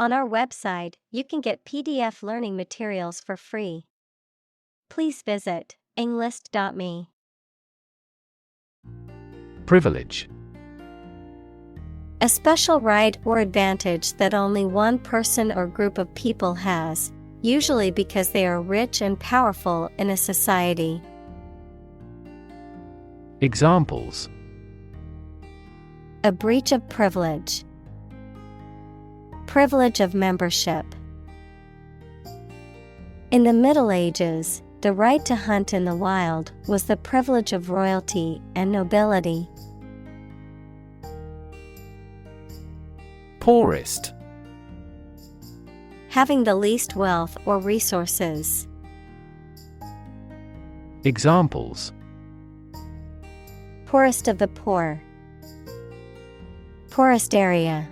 On our website, you can get PDF learning materials for free. Please visit englist.me. Privilege. A special right or advantage that only one person or group of people has, usually because they are rich and powerful in a society. Examples: A breach of privilege. Privilege of membership. In the Middle Ages, the right to hunt in the wild was the privilege of royalty and nobility. Poorest. Having the least wealth or resources. Examples: Poorest of the poor. Poorest area.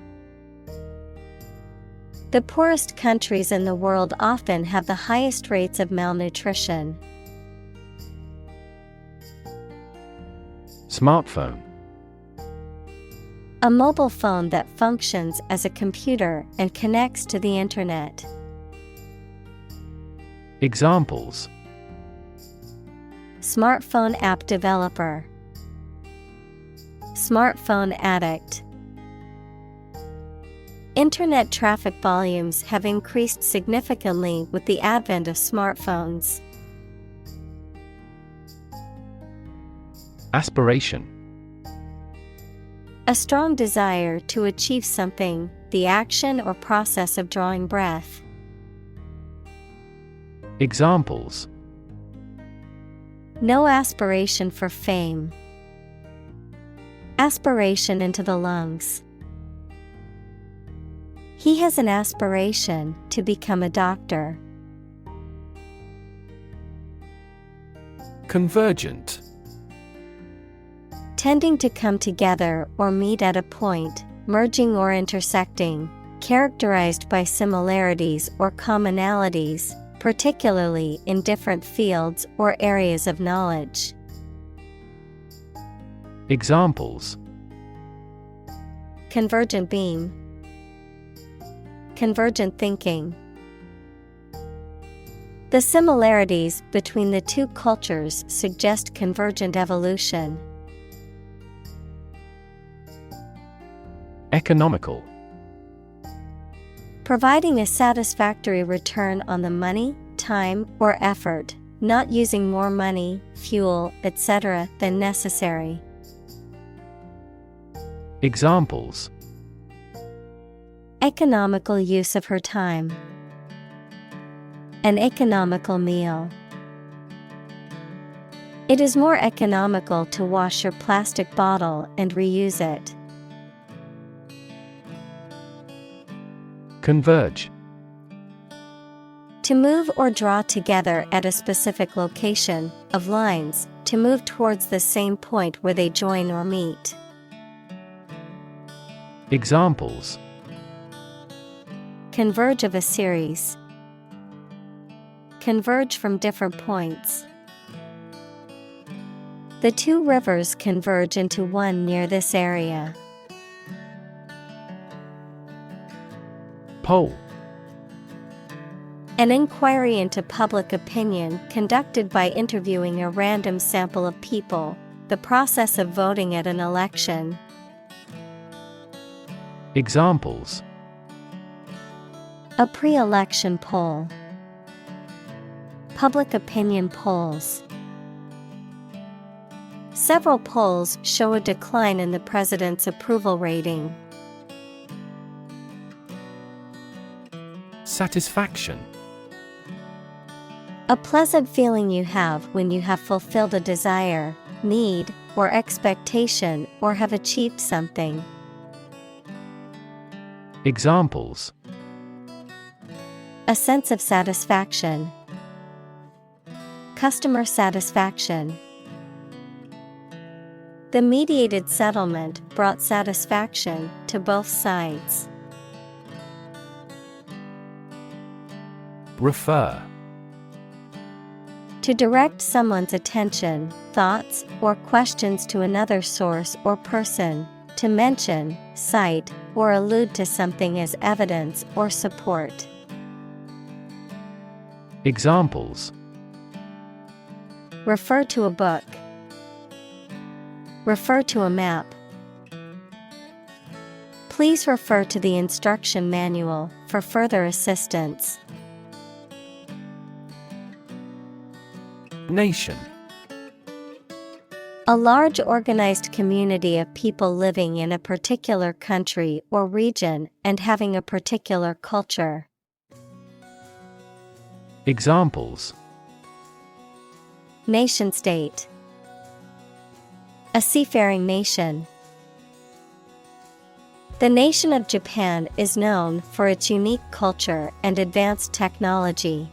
The poorest countries in the world often have the highest rates of malnutrition. Smartphone. A mobile phone that functions as a computer and connects to the internet. Examples: Smartphone app developer. Smartphone addict. Internet traffic volumes have increased significantly with the advent of smartphones. Aspiration. A strong desire to achieve something, the action or process of drawing breath. Examples: No aspiration for fame. Aspiration into the lungs. He has an aspiration to become a doctor. Convergent. Tending to come together or meet at a point, merging or intersecting, characterized by similarities or commonalities, particularly in different fields or areas of knowledge. Examples: Convergent beam. Convergent thinking. The similarities between the two cultures suggest convergent evolution. Economical. Providing a satisfactory return on the money, time, or effort, not using more money, fuel, etc. than necessary. Examples: Economical use of her time. An economical meal. It is more economical to wash your plastic bottle and reuse it. Converge. To move or draw together at a specific location, of lines, to move towards the same point where they join or meet. Examples: Converge of a series. Converge from different points. The two rivers converge into one near this area. Poll. An inquiry into public opinion conducted by interviewing a random sample of people, the process of voting at an election. Examples: A pre-election poll. Public opinion polls. Several polls show a decline in the president's approval rating. Satisfaction. A pleasant feeling you have when you have fulfilled a desire, need, or expectation or have achieved something. Examples: A sense of satisfaction. Customer satisfaction. The mediated settlement brought satisfaction to both sides. Refer. To direct someone's attention, thoughts, or questions to another source or person, to mention, cite, or allude to something as evidence or support. Examples: Refer to a book. Refer to a map. Please refer to the instruction manual for further assistance. Nation. A large organized community of people living in a particular country or region and having a particular culture. Examples: Nation-state. A seafaring nation. The nation of Japan is known for its unique culture and advanced technology.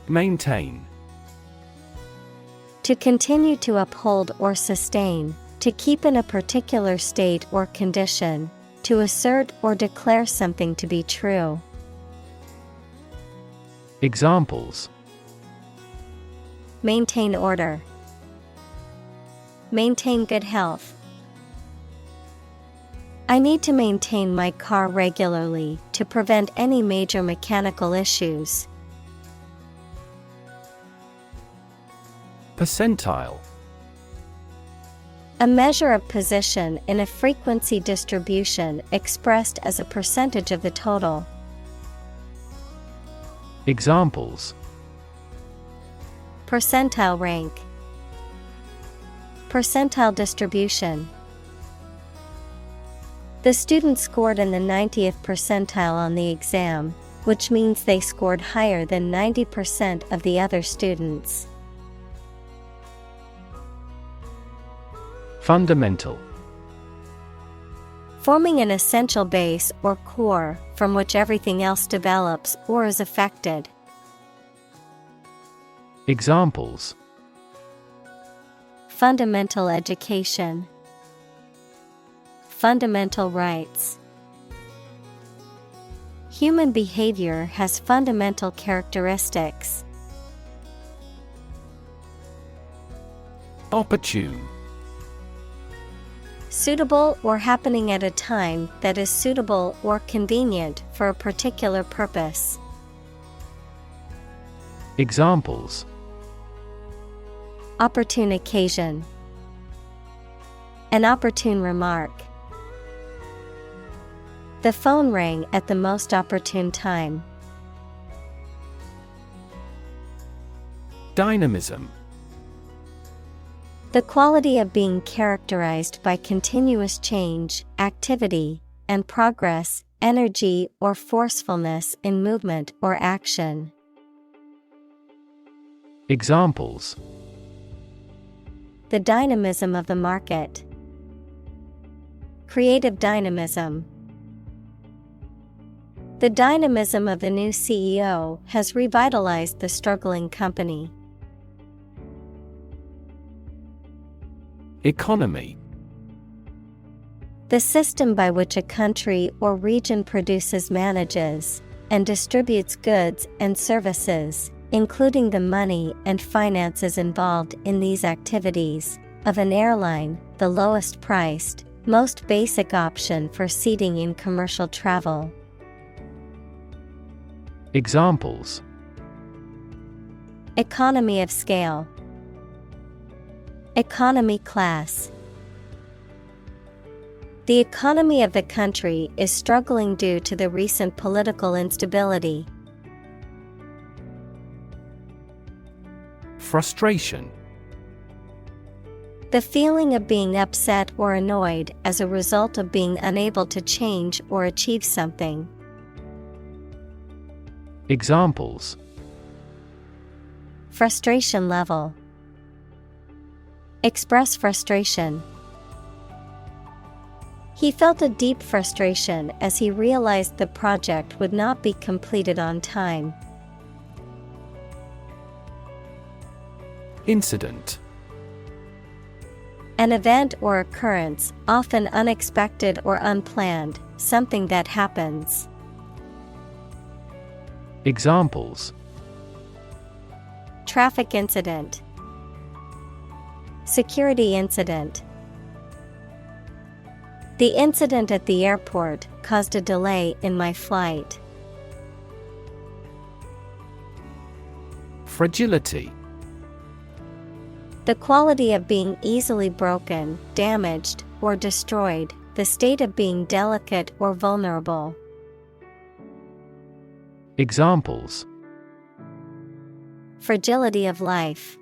Maintain. To continue to uphold or sustain, to keep in a particular state or condition, to assert or declare something to be true. Examples: Maintain order. Maintain good health. I need to maintain my car regularly to prevent any major mechanical issues. Percentile. A measure of position in a frequency distribution expressed as a percentage of the total. Examples: Percentile rank. Percentile distribution. The students scored in the 90th percentile on the exam, which means they scored higher than 90% of the other students. Fundamental. Forming an essential base or core from which everything else develops or is affected. Examples: Fundamental education. Fundamental rights. Human behavior has fundamental characteristics. Opportune. Suitable or happening at a time that is suitable or convenient for a particular purpose. Examples: Opportune occasion. An opportune remark. The phone rang at the most opportune time. Dynamism. The quality of being characterized by continuous change, activity, and progress, energy or forcefulness in movement or action. Examples: The dynamism of the market. Creative dynamism. The dynamism of the new CEO has revitalized the struggling company. Economy. The system by which a country or region produces, manages, and distributes goods and services, including the money and finances involved in these activities, of an airline, the lowest priced, most basic option for seating in commercial travel. Examples: Economy of scale. Economy class. The economy of the country is struggling due to the recent political instability. Frustration. The feeling of being upset or annoyed as a result of being unable to change or achieve something. Examples: Frustration level. Express frustration. He felt a deep frustration as he realized the project would not be completed on time. Incident. An event or occurrence, often unexpected or unplanned, something that happens. Examples: Traffic incident. Security incident. The incident at the airport caused a delay in my flight. Fragility. The quality of being easily broken, damaged, or destroyed, the state of being delicate or vulnerable. Examples: Fragility of life.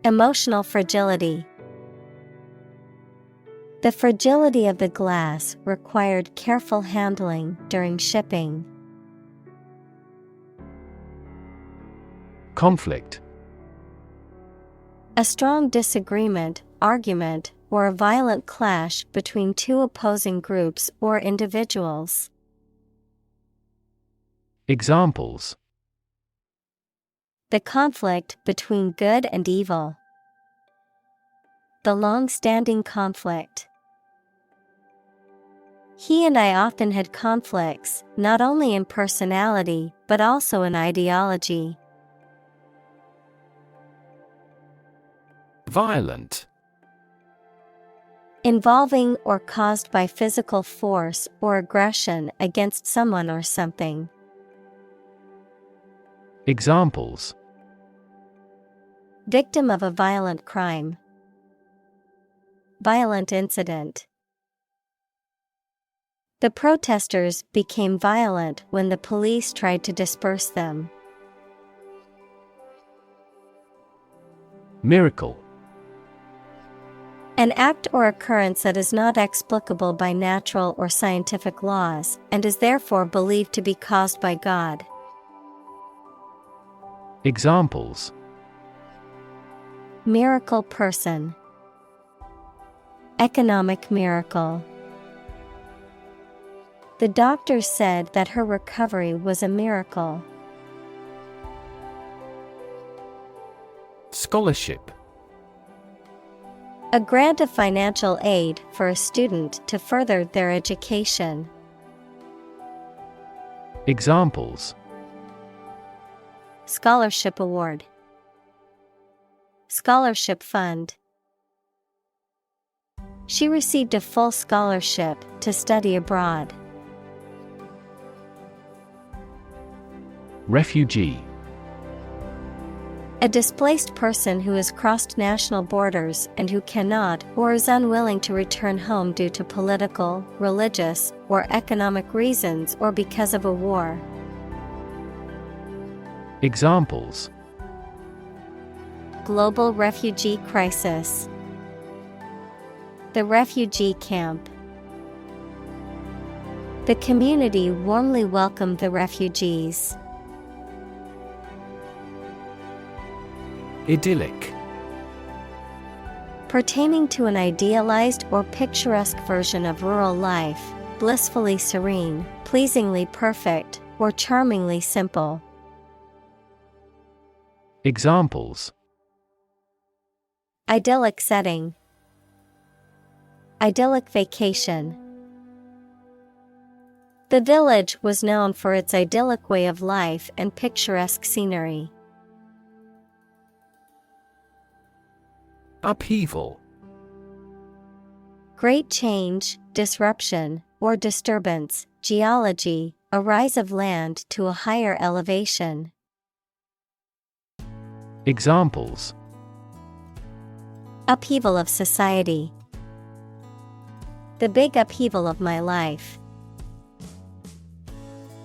Emotional fragility. The fragility of the glass required careful handling during shipping. Conflict. A strong disagreement, argument, or a violent clash between two opposing groups or individuals. Examples: The conflict between good and evil. The long-standing conflict. He and I often had conflicts, not only in personality, but also in ideology. Violent. Involving or caused by physical force or aggression against someone or something. Examples: Victim of a violent crime. Violent incident. The protesters became violent when the police tried to disperse them. Miracle. An act or occurrence that is not explicable by natural or scientific laws, and is therefore believed to be caused by God. Examples: Miracle person. Economic miracle. The doctor said that her recovery was a miracle. Scholarship. A grant of financial aid for a student to further their education. Examples: Scholarship award. Scholarship fund. She received a full scholarship to study abroad. Refugee. A displaced person who has crossed national borders and who cannot or is unwilling to return home due to political, religious, or economic reasons or because of a war. Examples: Global refugee crisis. The refugee camp. The community warmly welcomed the refugees. Idyllic. Pertaining to an idealized or picturesque version of rural life, blissfully serene, pleasingly perfect, or charmingly simple. Examples: Idyllic setting. Idyllic vacation. The village was known for its idyllic way of life and picturesque scenery. Upheaval. Great change, disruption, or disturbance, geology, a rise of land to a higher elevation. Examples: Upheaval of society. The big upheaval of my life.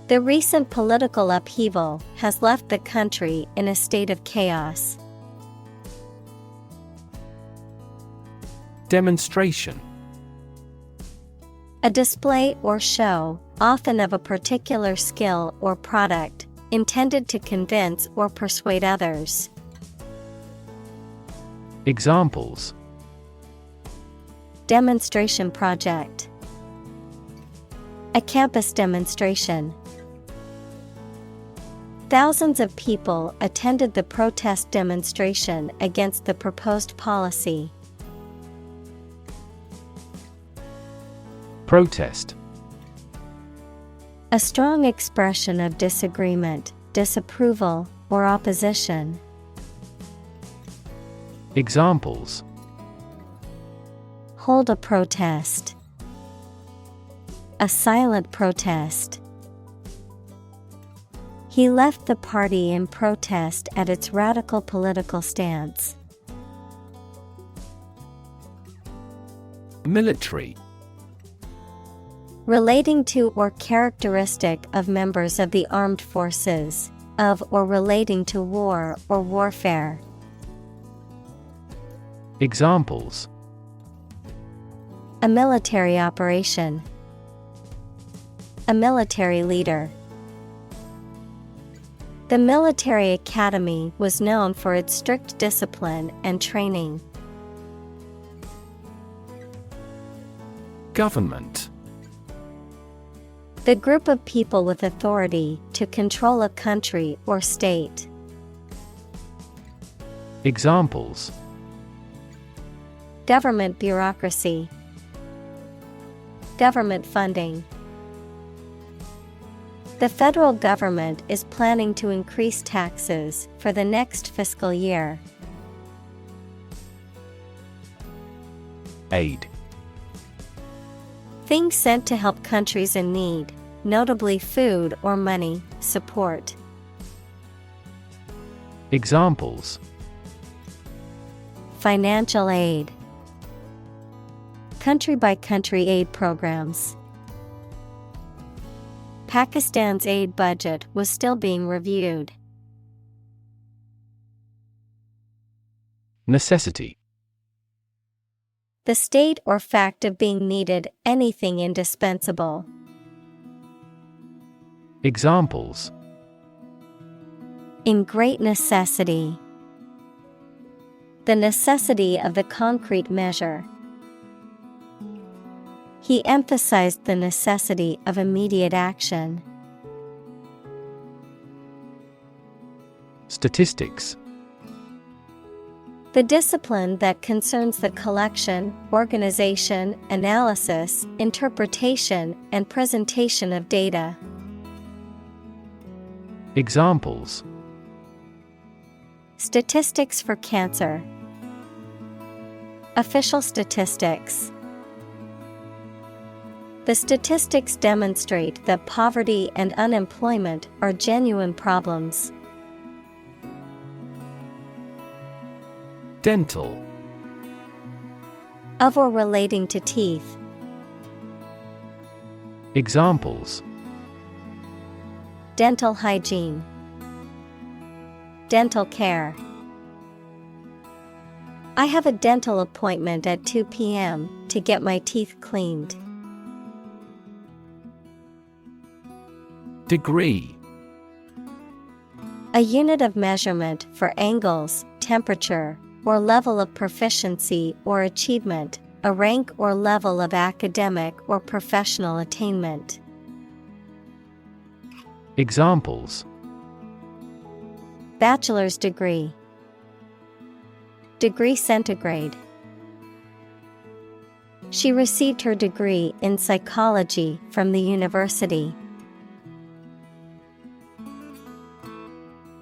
The recent political upheaval has left the country in a state of chaos. Demonstration. A display or show, often of a particular skill or product, intended to convince or persuade others. Examples: Demonstration project. A campus demonstration. Thousands of people attended the protest demonstration against the proposed policy. Protest. A strong expression of disagreement, disapproval, or opposition. Hold a protest. A silent protest. He left the party in protest at its radical political stance. Military. Relating to or characteristic of members of the armed forces, of or relating to war or warfare. Examples: A military operation. A military leader. The military academy was known for its strict discipline and training. Government. The group of people with authority to control a country or state. Examples: Government bureaucracy. Government funding. The federal government is planning to increase taxes for the next fiscal year. Aid. Things sent to help countries in need, notably food or money, support. Examples: Financial aid. Country-by-country aid programs. Pakistan's aid budget was still being reviewed. Necessity. The state or fact of being needed, anything indispensable. Examples: In great necessity. The necessity of the concrete measure. He emphasized the necessity of immediate action. Statistics. The discipline that concerns the collection, organization, analysis, interpretation, and presentation of data. Examples: Statistics for cancer. Official statistics. The statistics demonstrate that poverty and unemployment are genuine problems. Dental. Of or relating to teeth. Examples: Dental hygiene. Dental care. I have a dental appointment at 2 p.m. to get my teeth cleaned. Degree. A unit of measurement for angles, temperature, or level of proficiency or achievement, a rank or level of academic or professional attainment. Examples: Bachelor's degree. Degree centigrade. She received her degree in psychology from the university.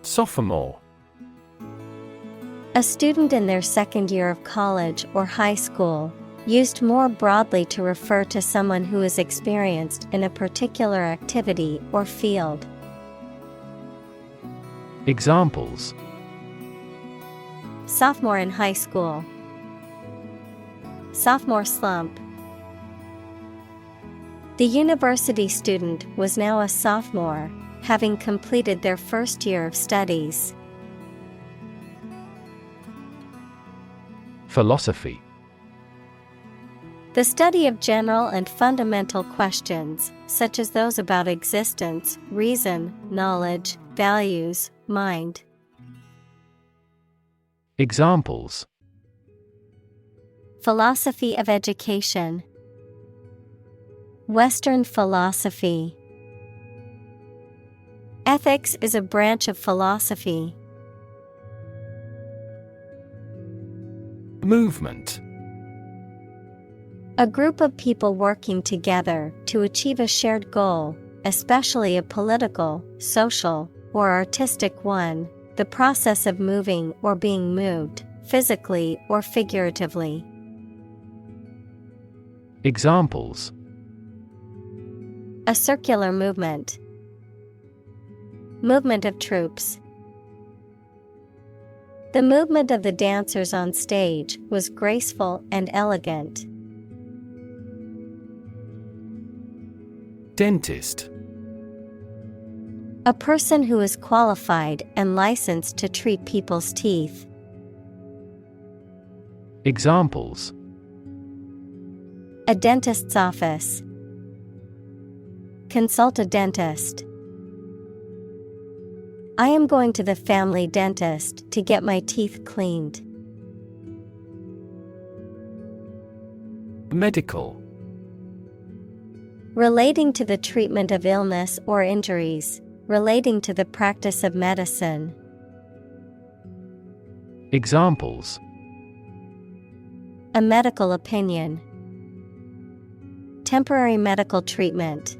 Sophomore. A student in their second year of college or high school, used more broadly to refer to someone who is experienced in a particular activity or field. Examples: Sophomore in high school. Sophomore slump. The university student was now a sophomore, having completed their first year of studies. Philosophy. The study of general and fundamental questions, such as those about existence, reason, knowledge, values, mind. Examples: Philosophy of education. Western philosophy. Ethics is a branch of philosophy. Movement. A group of people working together to achieve a shared goal, especially a political, social, or artistic one, the process of moving or being moved, physically or figuratively. Examples. A circular movement. Movement of troops. The movement of the dancers on stage was graceful and elegant. Dentist. A person who is qualified and licensed to treat people's teeth. Examples. A dentist's office. Consult a dentist. I am going to the family dentist to get my teeth cleaned. Medical. Relating to the treatment of illness or injuries, relating to the practice of medicine. Examples. A medical opinion. Temporary medical treatment.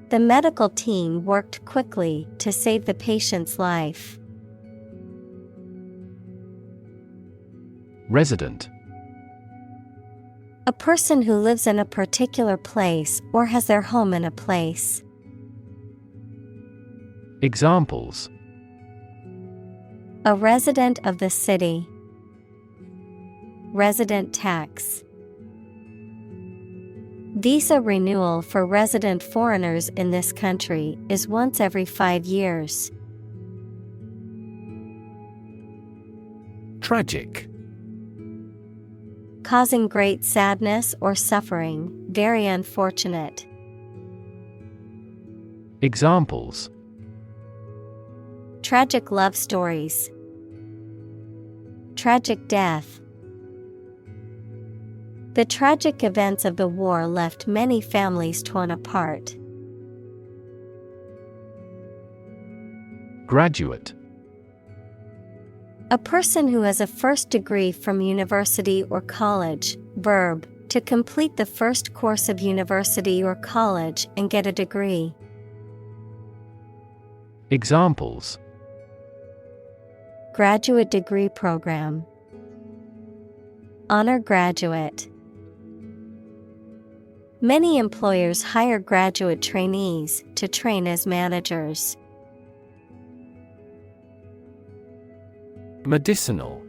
The medical team worked quickly to save the patient's life. Resident. A person who lives in a particular place or has their home in a place. Examples. A resident of the city. Resident tax. Visa renewal for resident foreigners in this country is once every 5 years. Tragic. Causing great sadness or suffering, very unfortunate. Examples. Tragic love stories. Tragic death. The tragic events of the war left many families torn apart. Graduate. A person who has a first degree from university or college. Verb, to complete the first course of university or college and get a degree. Examples. Graduate degree program. Honor graduate. Many employers hire graduate trainees to train as managers. Medicinal.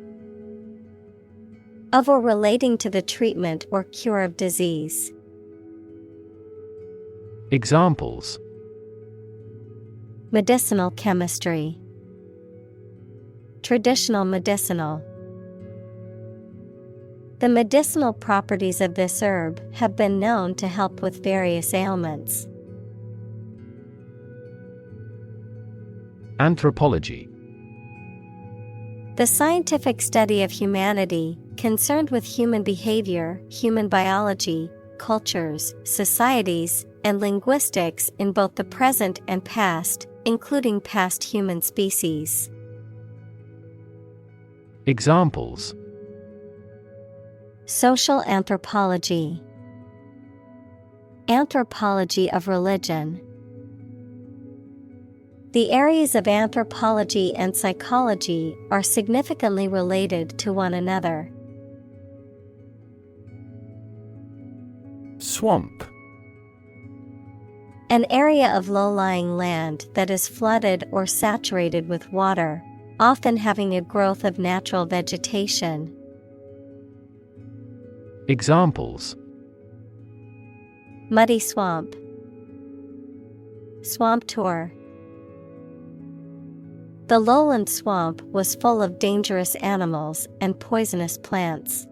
Of or relating to the treatment or cure of disease. Examples. Medicinal chemistry. Traditional medicinal. The medicinal properties of this herb have been known to help with various ailments. Anthropology. The scientific study of humanity, concerned with human behavior, human biology, cultures, societies, and linguistics in both the present and past, including past human species. Examples. Social anthropology. Anthropology of religion. The areas of anthropology and psychology are significantly related to one another. Swamp. An area of low-lying land that is flooded or saturated with water, often having a growth of natural vegetation. Examples. Muddy swamp. Swamp tour. The lowland swamp was full of dangerous animals and poisonous plants.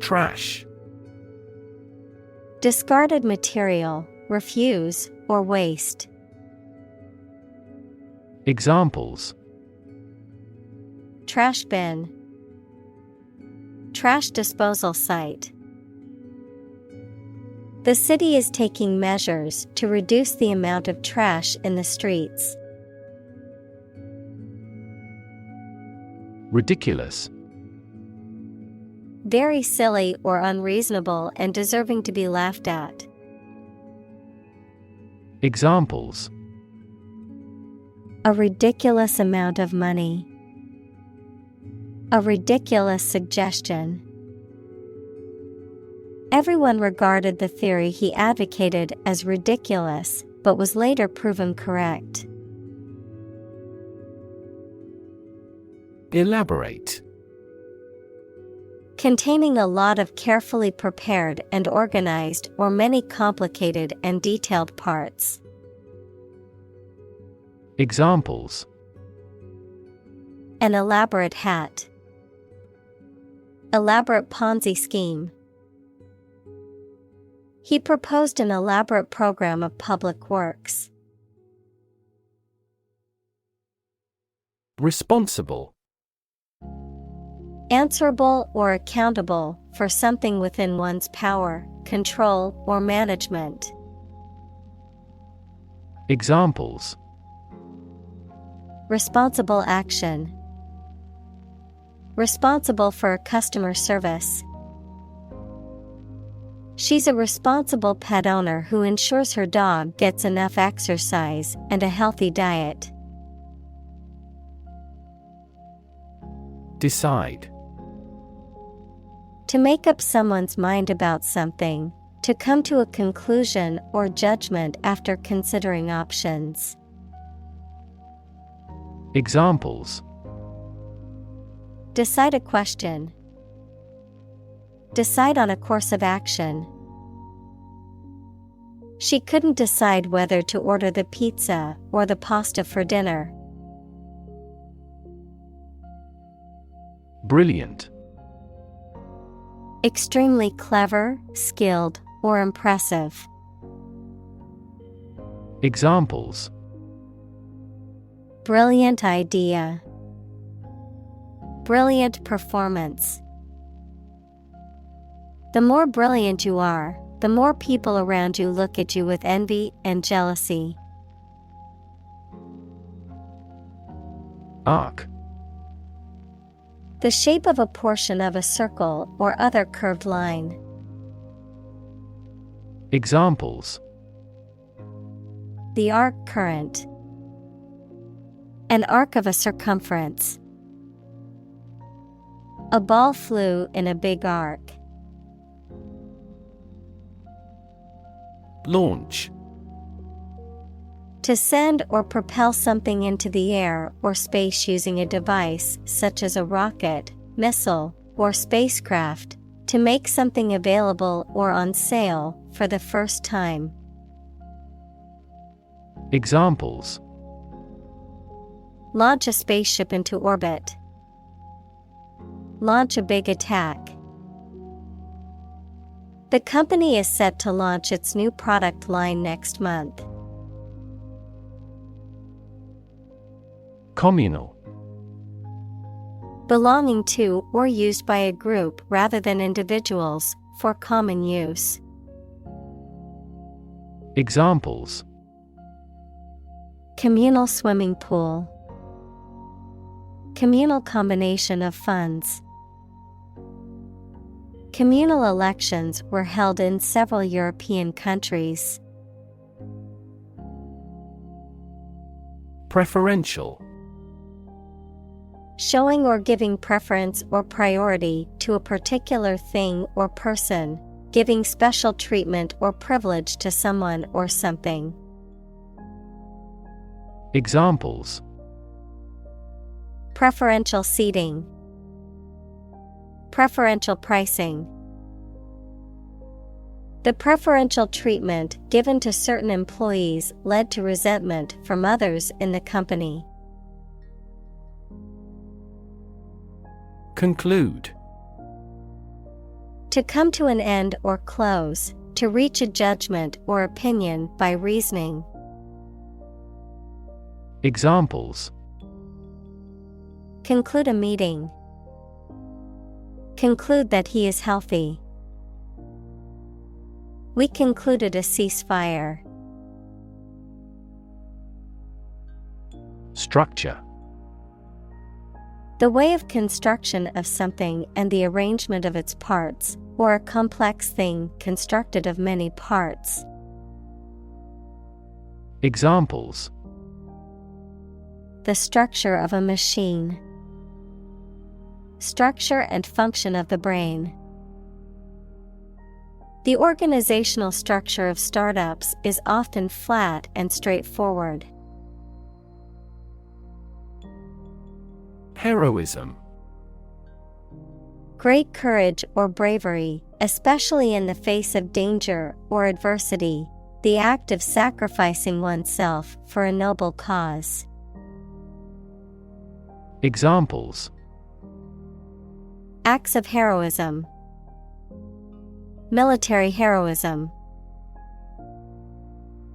Trash. Discarded material, refuse, or waste. Examples. Trash bin. Trash disposal site. The city is taking measures to reduce the amount of trash in the streets. Ridiculous. Very silly or unreasonable and deserving to be laughed at. Examples. A ridiculous amount of money. A ridiculous suggestion. Everyone regarded the theory he advocated as ridiculous, but was later proven correct. Elaborate. Containing a lot of carefully prepared and organized or many complicated and detailed parts. Examples: An elaborate hat. Elaborate Ponzi scheme. He proposed an elaborate program of public works. Responsible. Answerable or accountable for something within one's power, control, or management. Examples: Responsible action. Responsible for customer service. She's a responsible pet owner who ensures her dog gets enough exercise and a healthy diet. Decide. To make up someone's mind about something, to come to a conclusion or judgment after considering options. Examples: Decide a question. Decide on a course of action. She couldn't decide whether to order the pizza or the pasta for dinner. Brilliant. Extremely clever, skilled, or impressive. Examples: Brilliant idea. Brilliant performance. The more brilliant you are, the more people around you look at you with envy and jealousy. Arc. The shape of a portion of a circle or other curved line. Examples: The arc current. An arc of a circumference. A ball flew in a big arc. Launch. To send or propel something into the air or space using a device such as a rocket, missile, or spacecraft, to make something available or on sale for the first time. Examples: Launch a spaceship into orbit. Launch a big attack. The company is set to launch its new product line next month. Communal. Belonging to or used by a group rather than individuals, for common use. Examples: Communal swimming pool. Communal combination of funds. Communal elections were held in several European countries. Preferential. Showing or giving preference or priority to a particular thing or person, giving special treatment or privilege to someone or something. Examples: Preferential seating. Preferential pricing. The preferential treatment given to certain employees led to resentment from others in the company. Conclude. To come to an end or close, to reach a judgment or opinion by reasoning. Examples: Conclude a meeting. Conclude that he is healthy. We concluded a ceasefire. Structure. The way of construction of something and the arrangement of its parts, or a complex thing constructed of many parts. Examples: The structure of a machine. structure and function of the brain. The organizational structure of startups is often flat and straightforward. Heroism. Great courage or bravery, especially in the face of danger or adversity, the act of sacrificing oneself for a noble cause. Examples: Acts of heroism. Military heroism.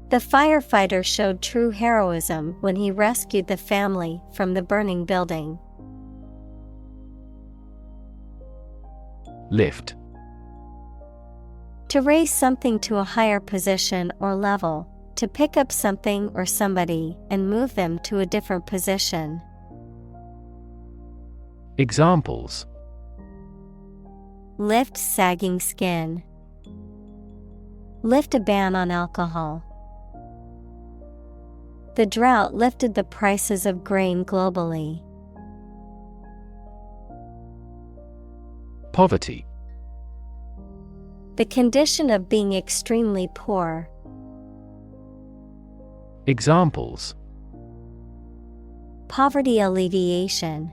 The firefighter showed true heroism when he rescued the family from the burning building. Lift. To raise something to a higher position or level, to pick up something or somebody and move them to a different position. Examples: Lift sagging skin. Lift a ban on alcohol. The drought lifted the prices of grain globally. Poverty. The condition of being extremely poor. Examples: Poverty alleviation.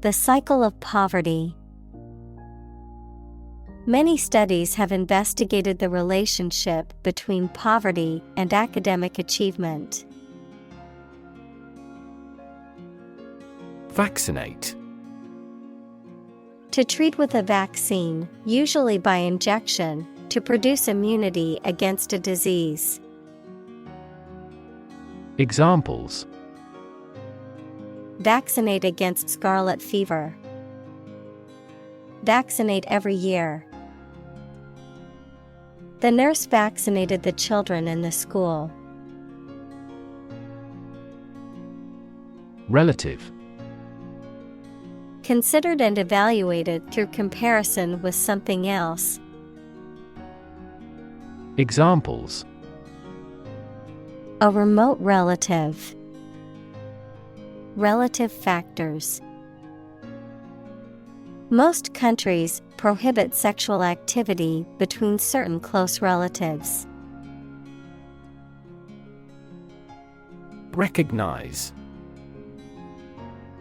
The cycle of poverty. Many studies have investigated the relationship between poverty and academic achievement. Vaccinate. To treat with a vaccine, usually by injection, to produce immunity against a disease. Examples: Vaccinate against scarlet fever. Vaccinate every year. The nurse vaccinated the children in the school. Relative. Considered and evaluated through comparison with something else. Examples: A remote relative. Relative factors. Most countries prohibit sexual activity between certain close relatives. Recognize.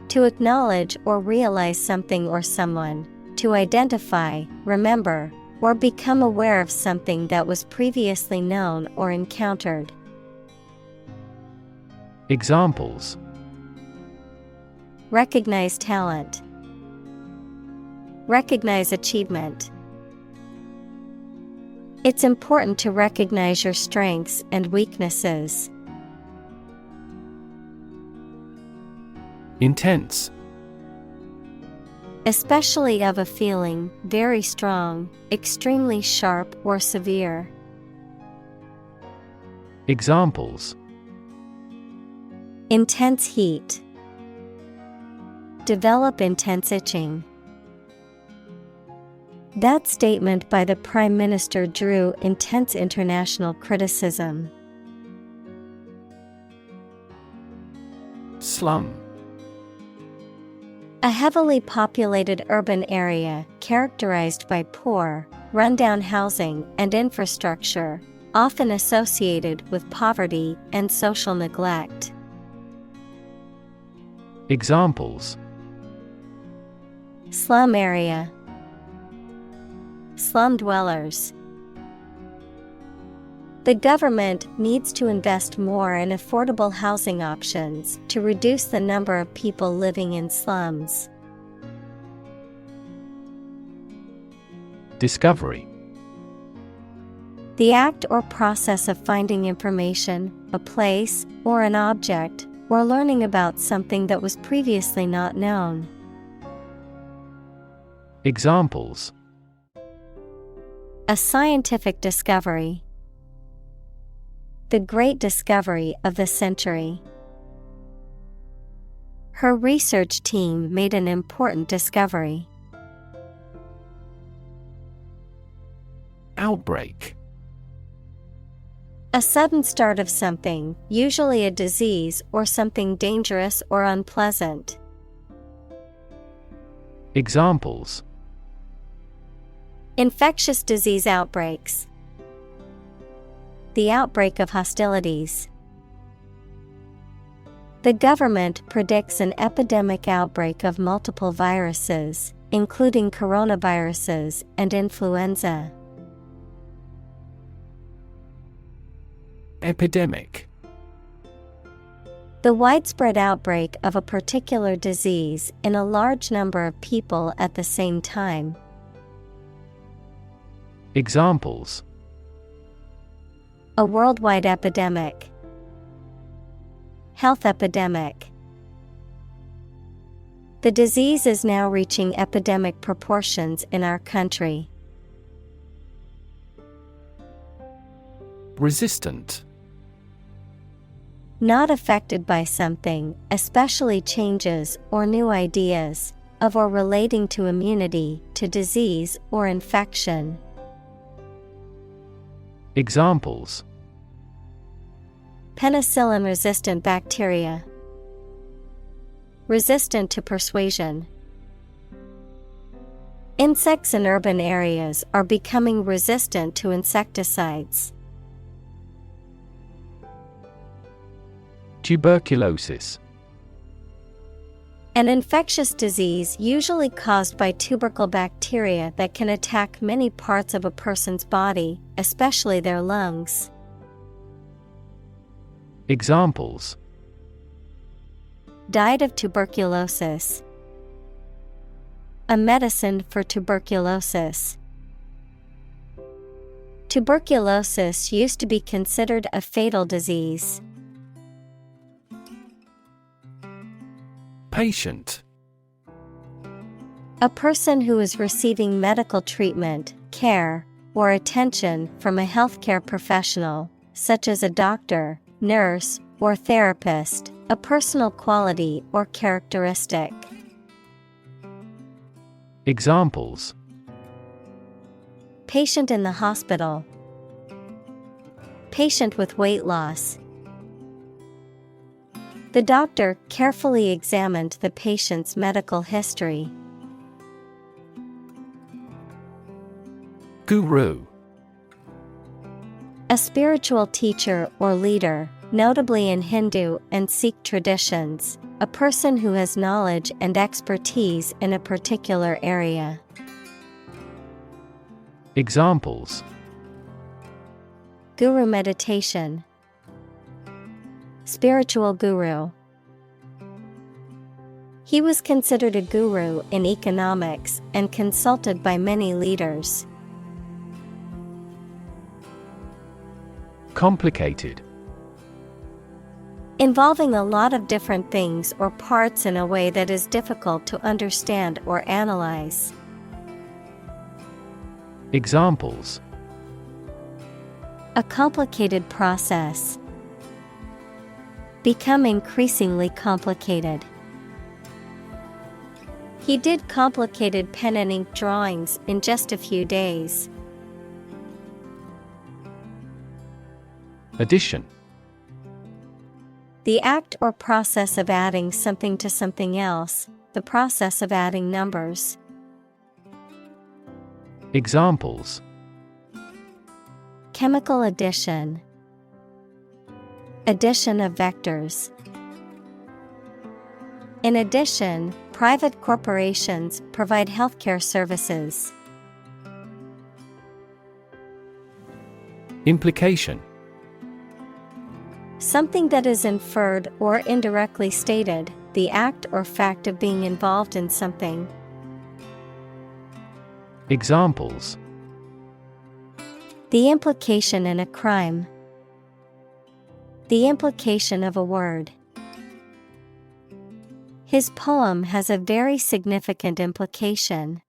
To acknowledge or realize something or someone, to identify, remember, or become aware of something that was previously known or encountered. Examples: Recognize talent. Recognize achievement. It's important to recognize your strengths and weaknesses. Intense. Especially of a feeling, very strong, extremely sharp or severe. Examples: Intense heat. Develop intense itching. That statement by the Prime Minister drew intense international criticism. Slum. A heavily populated urban area characterized by poor, rundown housing and infrastructure, often associated with poverty and social neglect. Examples: Slum area. Slum dwellers. The government needs to invest more in affordable housing options to reduce the number of people living in slums. Discovery. The act or process of finding information, a place, or an object, or learning about something that was previously not known. Examples: A scientific discovery. The great discovery of the century. Her research team made an important discovery. Outbreak. A sudden start of something, usually a disease or something dangerous or unpleasant. Examples: infectious disease outbreaks, the outbreak of hostilities. The government predicts an epidemic outbreak of multiple viruses, including coronaviruses and influenza. Epidemic: the widespread outbreak of a particular disease in a large number of people at the same time. Examples: a worldwide epidemic, health epidemic. The disease is now reaching epidemic proportions in our country. Resistant: not affected by something, especially changes or new ideas, of or relating to immunity to disease or infection. Examples: penicillin-resistant bacteria, resistant to persuasion. Insects in urban areas are becoming resistant to insecticides. Tuberculosis: an infectious disease usually caused by tubercle bacteria that can attack many parts of a person's body, especially their lungs. Examples: died of tuberculosis, a medicine for tuberculosis. Tuberculosis used to be considered a fatal disease. Patient: a person who is receiving medical treatment, care, or attention from a healthcare professional, such as a doctor, nurse, or therapist, a personal quality or characteristic. Examples: patient in the hospital, patient with weight loss. The doctor carefully examined the patient's medical history. Guru: a spiritual teacher or leader, notably in Hindu and Sikh traditions, a person who has knowledge and expertise in a particular area. Examples: guru meditation, spiritual guru. He was considered a guru in economics and consulted by many leaders. Complicated: involving a lot of different things or parts in a way that is difficult to understand or analyze. Examples: a complicated process, become increasingly complicated. He did complicated pen and ink drawings in just a few days. Addition: the act or process of adding something to something else, the process of adding numbers. Examples: chemical addition, addition of vectors. In addition, private corporations provide healthcare services. Implication: something that is inferred or indirectly stated, the act or fact of being involved in something. Examples: the implication in a crime, the implication of a word. His poem has a very significant implication.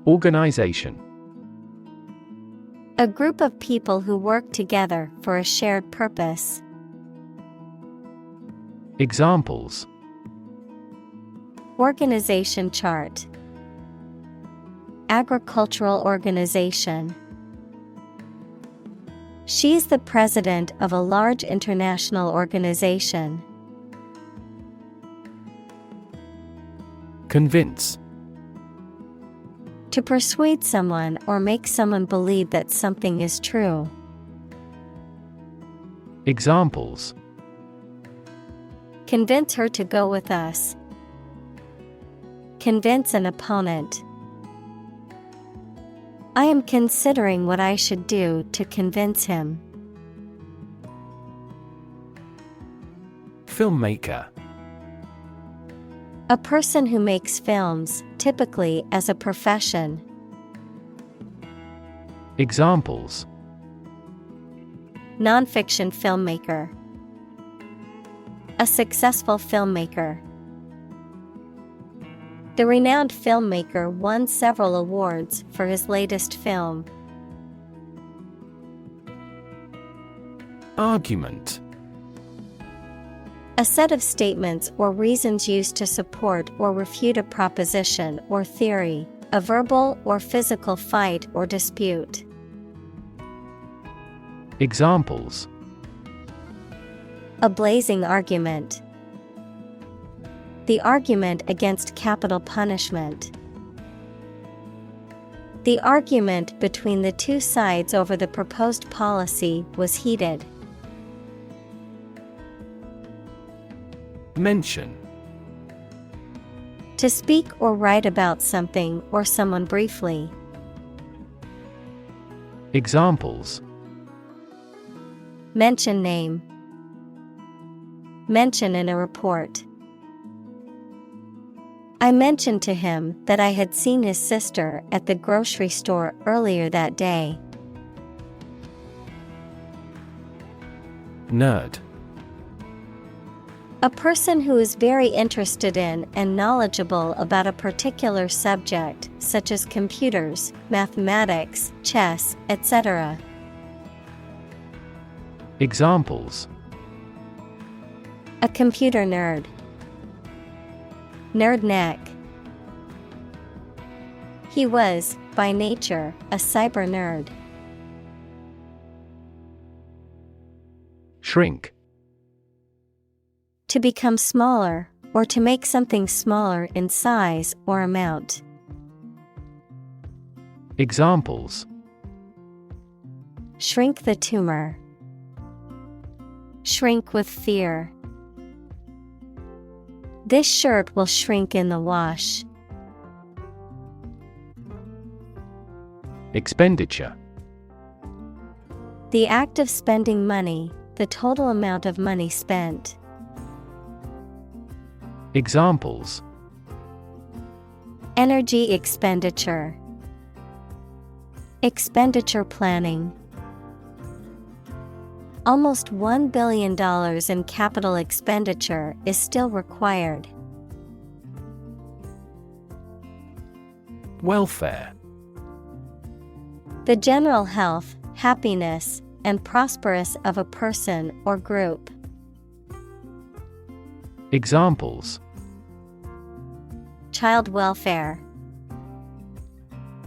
Organization: a group of people who work together for a shared purpose. Examples: organization chart, agricultural organization. She's the president of a large international organization. Convince. To persuade someone or make someone believe that something is true. Examples. Convince her to go with us. Convince an opponent. I am considering what I should do to convince him. Filmmaker. A person who makes films, typically as a profession. Examples. Nonfiction filmmaker. A successful filmmaker. The renowned filmmaker won several awards for his latest film. Argument. A set of statements or reasons used to support or refute a proposition or theory, a verbal or physical fight or dispute. Examples. A blazing argument. The argument against capital punishment. The argument between the two sides over the proposed policy was heated. Mention. To speak or write about something or someone briefly. Examples. Mention name. Mention in a report. I mentioned to him that I had seen his sister at the grocery store earlier that day. Nerd. A person who is very interested in and knowledgeable about a particular subject, such as computers, mathematics, chess, etc. Examples. A computer nerd. Nerd neck. He was, by nature, a cyber nerd. Shrink. To become smaller, or to make something smaller in size or amount. Examples. Shrink the tumor. Shrink with fear. This shirt will shrink in the wash. Expenditure. The act of spending money, the total amount of money spent. Examples. Energy expenditure. Expenditure planning. Almost $1 billion in capital expenditure is still required. Welfare. The general health, happiness, and prosperous of a person or group. Examples. Child welfare.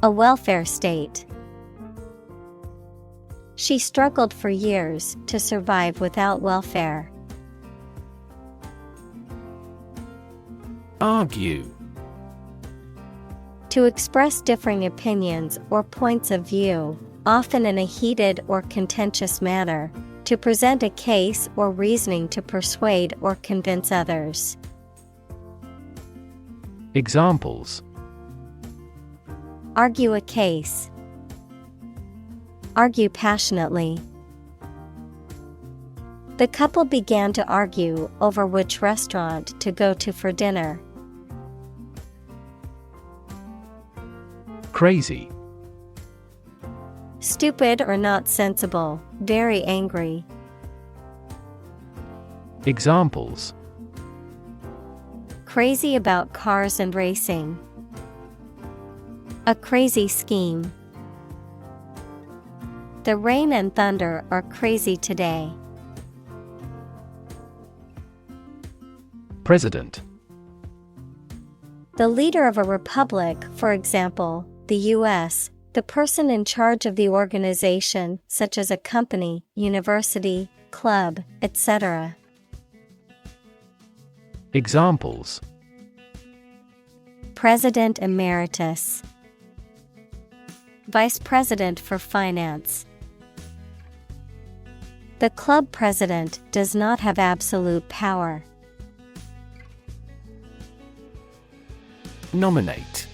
A welfare state. She struggled for years to survive without welfare. Argue. To express differing opinions or points of view, often in a heated or contentious manner, to present a case or reasoning to persuade or convince others. Examples. Argue a case. Argue passionately. The couple began to argue over which restaurant to go to for dinner. Crazy. Stupid or not sensible, very angry. Examples. Crazy about cars and racing. A crazy scheme. The rain and thunder are crazy today. President. The leader of a republic, for example, the U.S., the person in charge of the organization, such as a company, university, club, etc. Examples. President Emeritus. Vice President for Finance. The club president does not have absolute power. Nominate.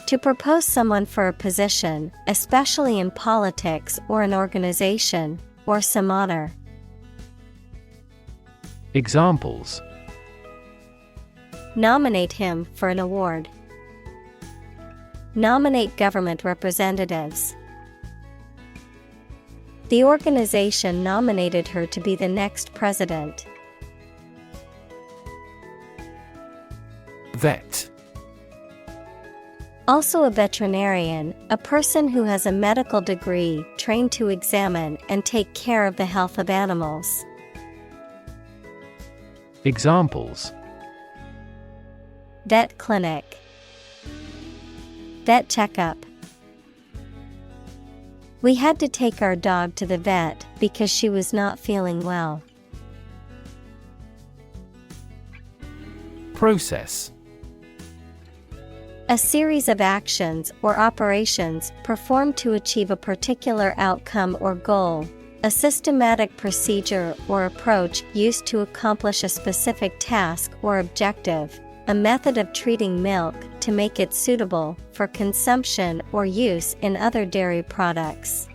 To propose someone for a position, especially in politics or an organization, or some honor. Examples: Nominate him for an award. Nominate government representatives. The organization nominated her to be the next president. Vet. Also a veterinarian, a person who has a medical degree trained to examine and take care of the health of animals. Examples: Vet clinic. Vet checkup. We had to take our dog to the vet because she was not feeling well. Process. A series of actions or operations performed to achieve a particular outcome or goal. A systematic procedure or approach used to accomplish a specific task or objective. A method of treating milk to make it suitable for consumption or use in other dairy products.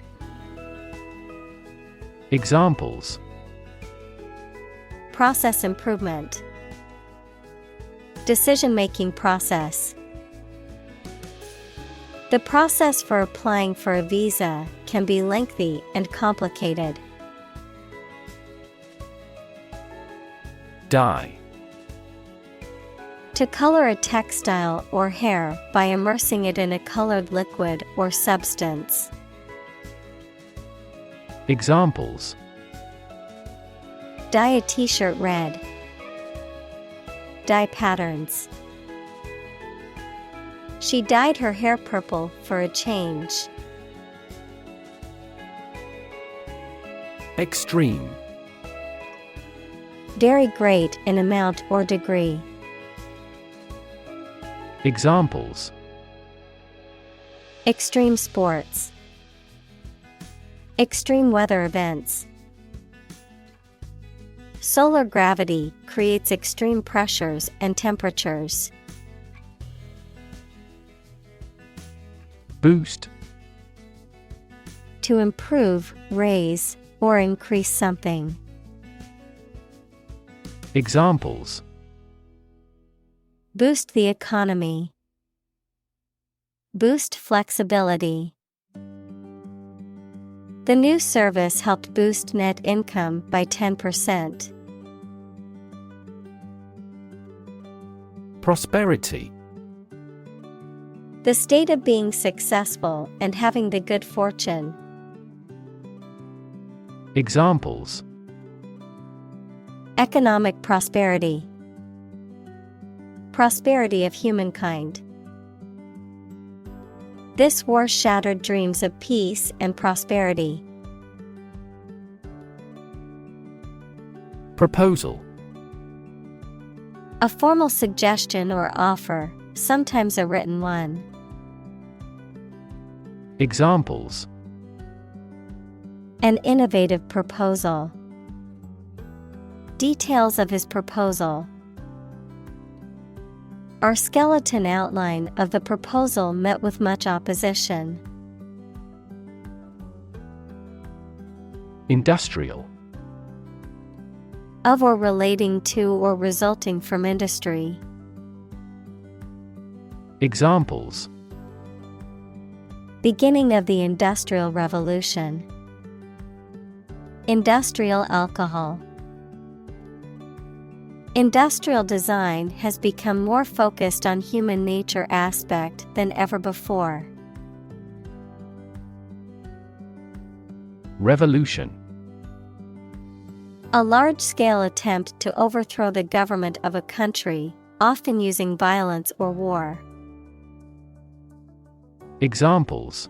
Examples: Process improvement. Decision-making process. The process for applying for a visa can be lengthy and complicated. Dye. To color a textile or hair by immersing it in a colored liquid or substance. Examples: Dye a t-shirt red. Dye patterns. She dyed her hair purple for a change. Extreme. Very great in amount or degree. Examples: Extreme sports. Extreme weather events. Solar gravity creates extreme pressures and temperatures. Boost. To improve, raise, or increase something. Examples: Boost the economy. Boost flexibility. The new service helped boost net income by 10%. Prosperity. The state of being successful and having the good fortune. Examples: Economic prosperity. Prosperity of humankind. This war shattered dreams of peace and prosperity. Proposal. A formal suggestion or offer, sometimes a written one. Examples: An innovative proposal. Details of his proposal. Our skeleton outline of the proposal met with much opposition. Industrial. Of or relating to or resulting from industry. Examples: Beginning of the Industrial Revolution. Industrial alcohol. Industrial design has become more focused on human nature aspect than ever before. Revolution. A large-scale attempt to overthrow the government of a country, often using violence or war. Examples: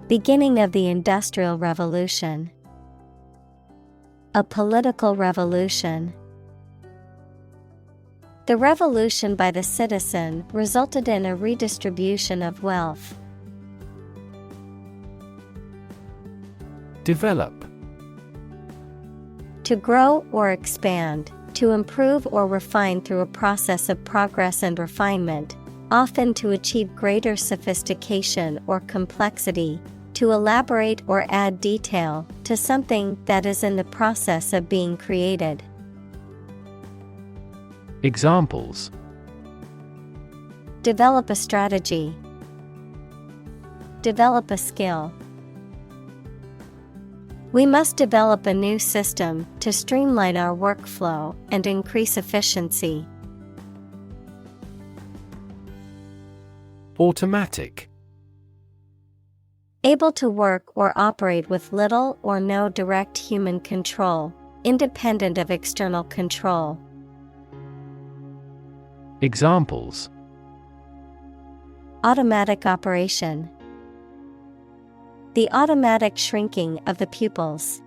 Beginning of the Industrial Revolution. A political revolution. The revolution by the citizen resulted in a redistribution of wealth. Develop. To grow or expand, to improve or refine through a process of progress and refinement, often to achieve greater sophistication or complexity, to elaborate or add detail to something that is in the process of being created. Examples: Develop a strategy. Develop a skill. We must develop a new system to streamline our workflow and increase efficiency. Automatic. Able to work or operate with little or no direct human control, independent of external control. Examples: Automatic operation. The automatic shrinking of the pupils.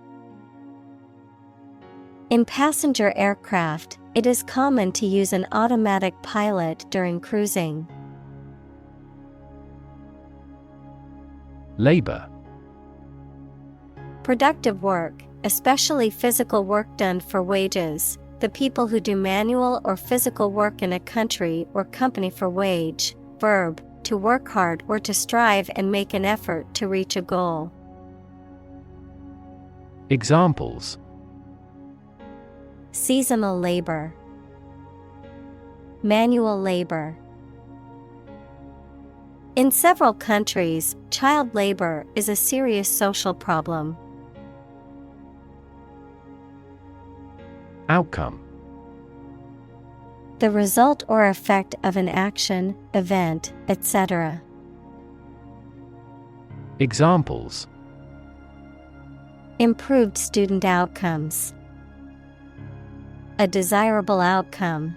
In passenger aircraft, it is common to use an automatic pilot during cruising. Labor. Productive work, especially physical work done for wages, the people who do manual or physical work in a country or company for wage. Verb, to work hard or to strive and make an effort to reach a goal. Examples: Seasonal labor. Manual labor. In several countries, child labor is a serious social problem. Outcome. The result or effect of an action, event, etc. Examples: Improved student outcomes. A desirable outcome.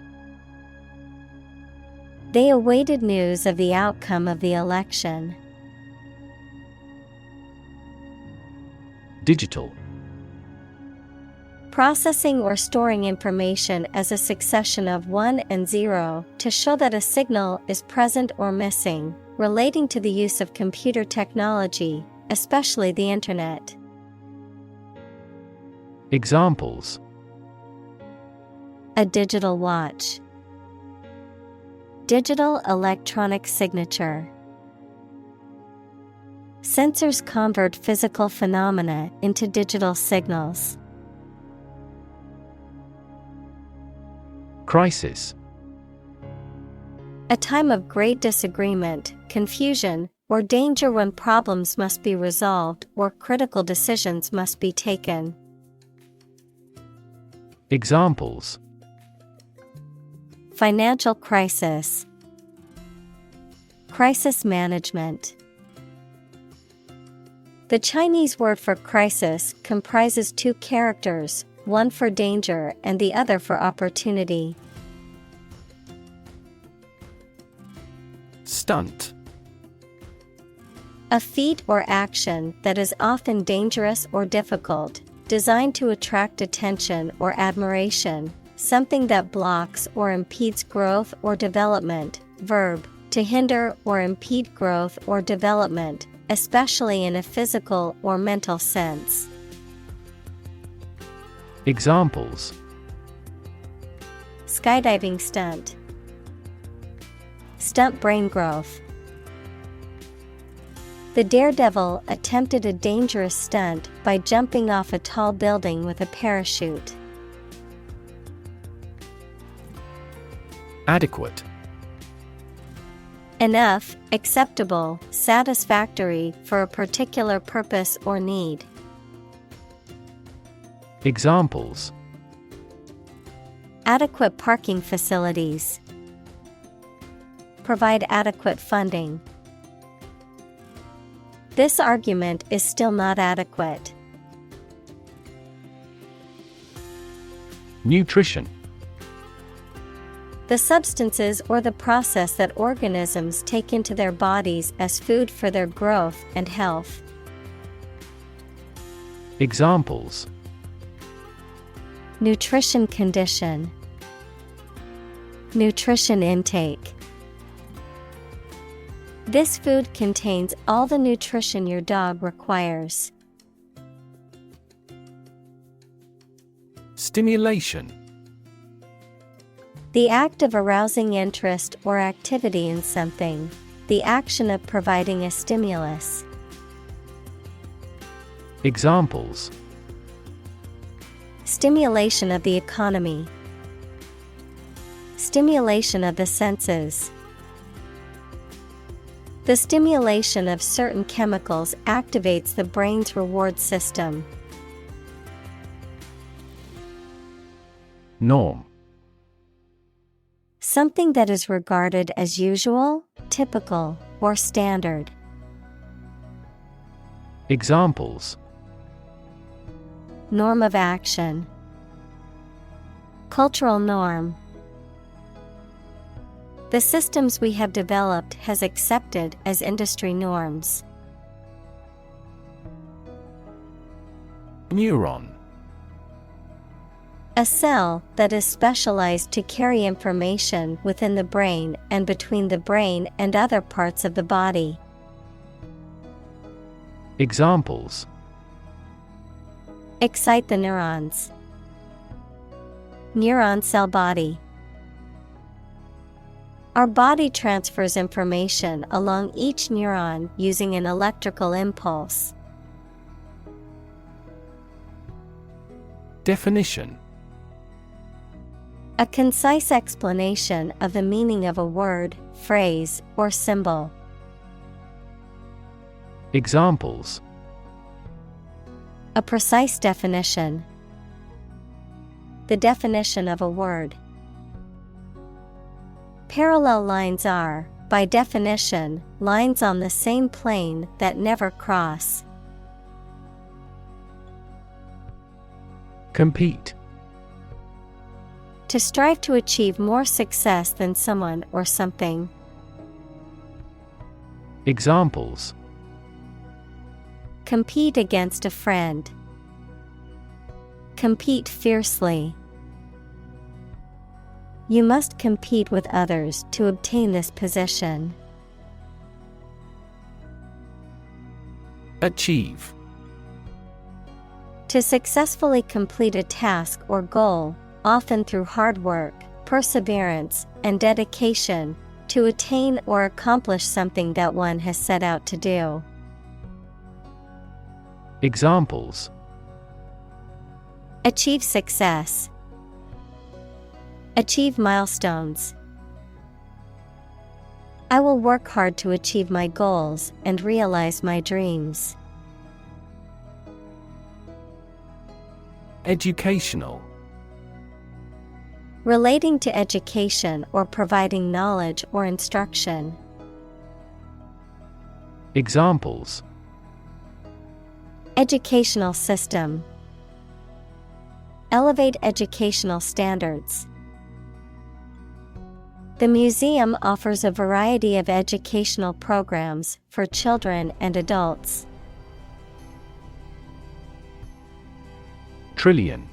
They awaited news of the outcome of the election. Digital. Processing or storing information as a succession of 1 and 0 to show that a signal is present or missing, relating to the use of computer technology, especially the Internet. Examples: A digital watch. Digital electronic signature. Sensors convert physical phenomena into digital signals. Crisis. A time of great disagreement, confusion, or danger when problems must be resolved or critical decisions must be taken. Examples: Financial crisis. Crisis management. The Chinese word for crisis comprises two characters, one for danger and the other for opportunity. Stunt. A feat or action that is often dangerous or difficult, designed to attract attention or admiration, something that blocks or impedes growth or development. Verb, to hinder or impede growth or development, especially in a physical or mental sense. Examples: Skydiving stunt. Stunt brain growth. The daredevil attempted a dangerous stunt by jumping off a tall building with a parachute. Adequate. Enough, acceptable, satisfactory for a particular purpose or need. Examples: Adequate parking facilities. Provide adequate funding. This argument is still not adequate. Nutrition. The substances or the process that organisms take into their bodies as food for their growth and health. Examples: Nutrition condition. Nutrition intake. This food contains all the nutrition your dog requires. Stimulation. The act of arousing interest or activity in something. The action of providing a stimulus. Examples: stimulation of the economy, stimulation of the senses. The stimulation of certain chemicals activates the brain's reward system. Norm. Something that is regarded as usual, typical, or standard. Examples: norm of action, cultural norm. The systems we have developed has accepted as industry norms. Neuron. A cell that is specialized to carry information within the brain and between the brain and other parts of the body. Examples: excite the neurons. Neuron cell body. Our body transfers information along each neuron using an electrical impulse. Definition. A concise explanation of the meaning of a word, phrase, or symbol. Examples: a precise definition. The definition of a word. Parallel lines are, by definition, lines on the same plane that never cross. Compete. To strive to achieve more success than someone or something. Examples: compete against a friend. Compete fiercely. You must compete with others to obtain this position. Achieve. To successfully complete a task or goal, often through hard work, perseverance, and dedication, to attain or accomplish something that one has set out to do. Examples: achieve success. Achieve milestones. I will work hard to achieve my goals and realize my dreams. Educational. Relating to education or providing knowledge or instruction. Examples: educational system. Elevate educational standards. The museum offers a variety of educational programs for children and adults. Trillion.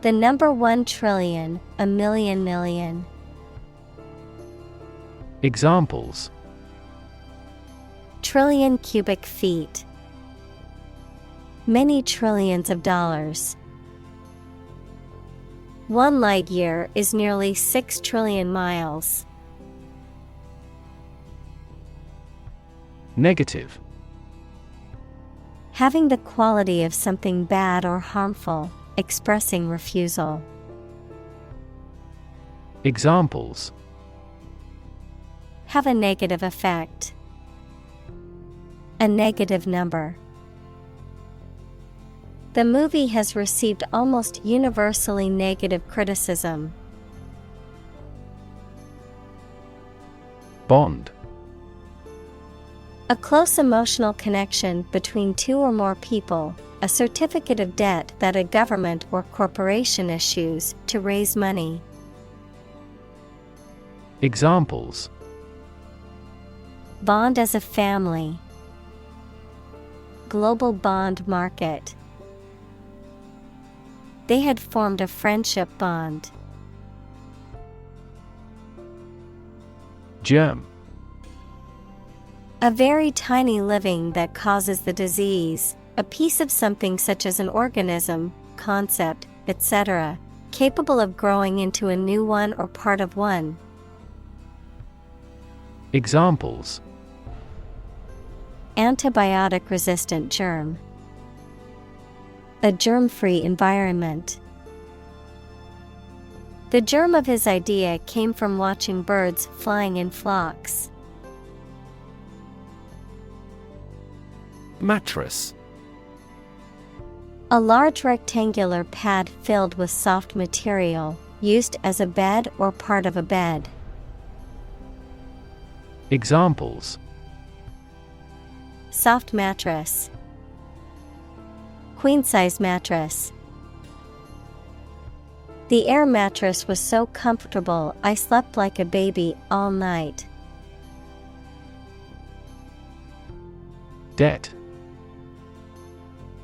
The number 1 trillion, a million million. Examples: trillion cubic feet. Many trillions of dollars. 1 light year is nearly 6 trillion miles. Negative. Having the quality of something bad or harmful, expressing refusal. Examples: have a negative effect. A negative number. The movie has received almost universally negative criticism. Bond. A close emotional connection between two or more people, a certificate of debt that a government or corporation issues to raise money. Examples: bond as a family. Global bond market. They had formed a friendship bond. Germ. A very tiny living that causes the disease, a piece of something such as an organism, concept, etc., capable of growing into a new one or part of one. Examples: Antibiotic-resistant germ. A germ-free environment. The germ of his idea came from watching birds flying in flocks. Mattress. A large rectangular pad filled with soft material, used as a bed or part of a bed. Examples: Soft mattress. Queen-size mattress. The air mattress was so comfortable I slept like a baby all night. Debt.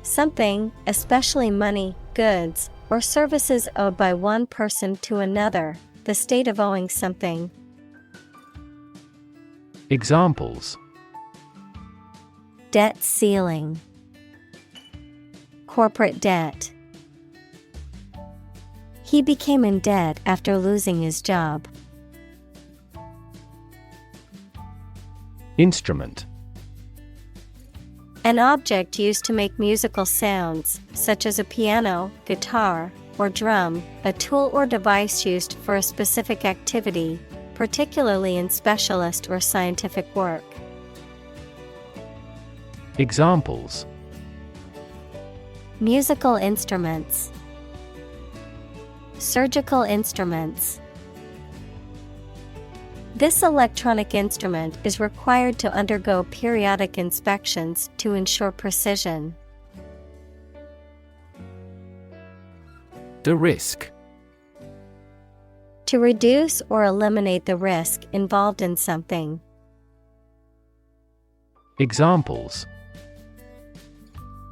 Something, especially money, goods, or services owed by one person to another, the state of owing something. Examples: Debt ceiling. Corporate debt. He became in debt after losing his job. Instrument. An object used to make musical sounds, such as a piano, guitar, or drum, a tool or device used for a specific activity, particularly in specialist or scientific work. Examples: Musical instruments. Surgical instruments. This electronic instrument is required to undergo periodic inspections to ensure precision. De-risk. To reduce or eliminate the risk involved in something. Examples: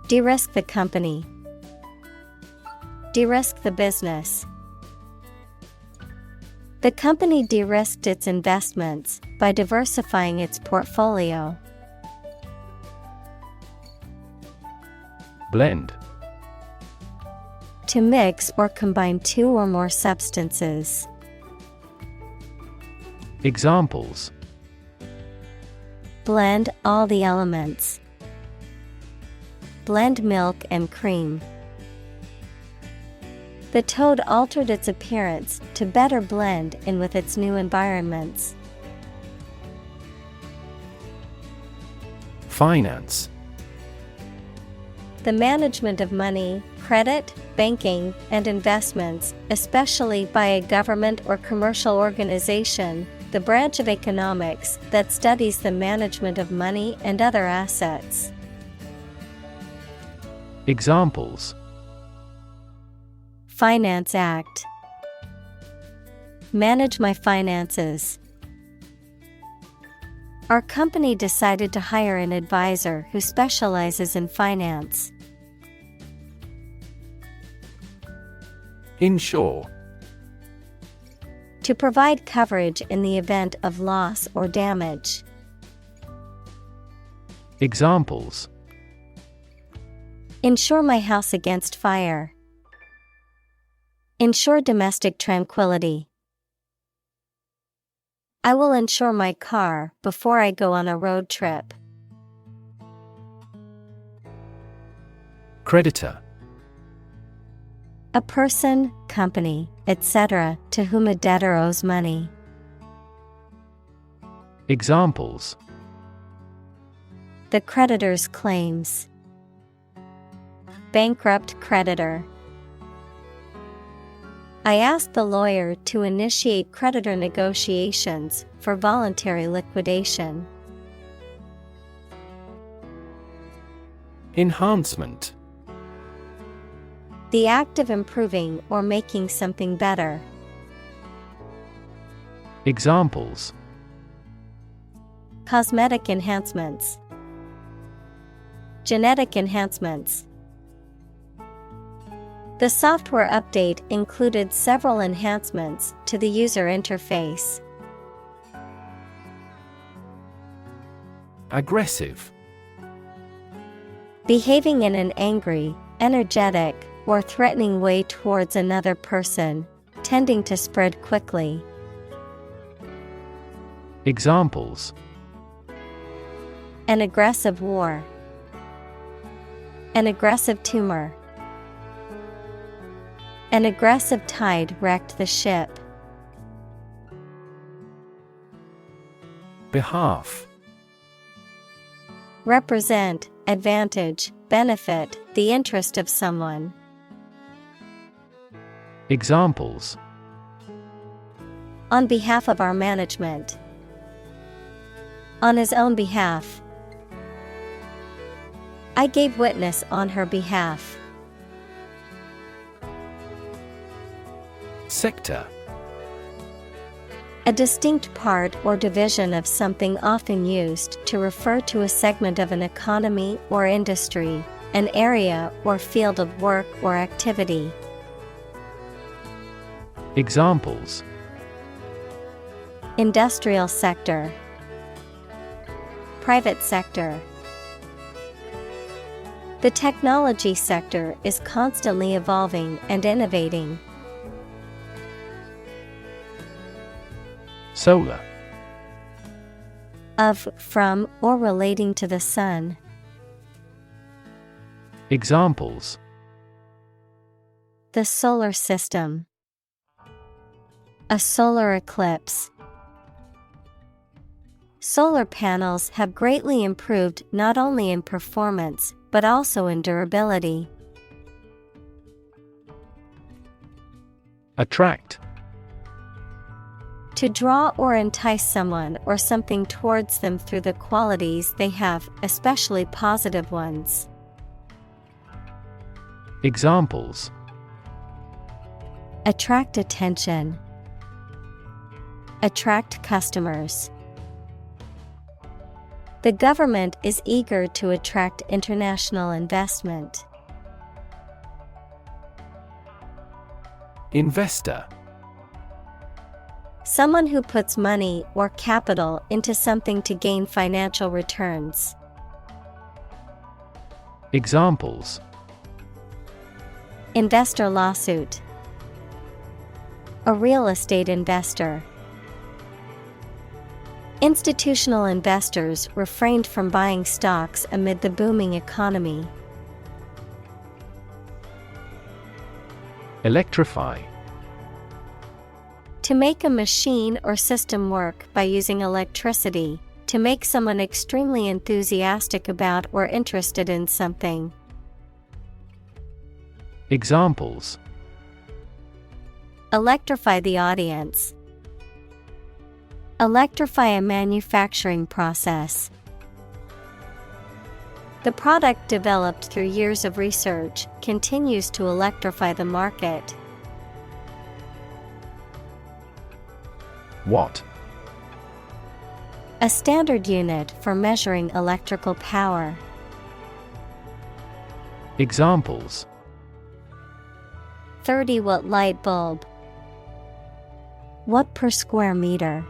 De-risk the company. De-risk the business. The company de-risked its investments by diversifying its portfolio. Blend. To mix or combine two or more substances. Examples: Blend all the elements. Blend milk and cream. The toad altered its appearance to better blend in with its new environments. Finance. The management of money, credit, banking, and investments, especially by a government or commercial organization, the branch of economics that studies the management of money and other assets. Examples: Finance Act. Manage my finances. Our company decided to hire an advisor who specializes in finance. Insure. To provide coverage in the event of loss or damage. Examples: Insure my house against fire. Ensure domestic tranquility. I will insure my car before I go on a road trip. Creditor. A person, company, etc., to whom a debtor owes money. Examples: The creditor's claims. Bankrupt creditor. I asked the lawyer to initiate creditor negotiations for voluntary liquidation. Enhancement. The act of improving or making something better. Examples: Cosmetic enhancements. Genetic enhancements. The software update included several enhancements to the user interface. Aggressive. Behaving in an angry, energetic, or threatening way towards another person, tending to spread quickly. Examples: An aggressive war. An aggressive tumor. An aggressive tide wrecked the ship. Behalf. Represent, advantage, benefit, the interest of someone. Examples: On behalf of our management. On his own behalf. I gave witness on her behalf. Sector. A distinct part or division of something often used to refer to a segment of an economy or industry, an area or field of work or activity. Examples: Industrial sector. Private sector. The technology sector is constantly evolving and innovating. Solar. Of, from, or relating to the sun. Examples: The solar system. A solar eclipse. Solar panels have greatly improved not only in performance, but also in durability. Attract. To draw or entice someone or something towards them through the qualities they have, especially positive ones. Examples: Attract attention. Attract customers. The government is eager to attract international investment. Investor. Someone who puts money or capital into something to gain financial returns. Examples: Investor lawsuit. A real estate investor. Institutional investors refrained from buying stocks amid the booming economy. Electrify. To make a machine or system work by using electricity, to make someone extremely enthusiastic about or interested in something. Examples: Electrify the audience. Electrify a manufacturing process. The product developed through years of research continues to electrify the market. Watt. A standard unit for measuring electrical power. Examples: 30-watt light bulb. Watt per square meter.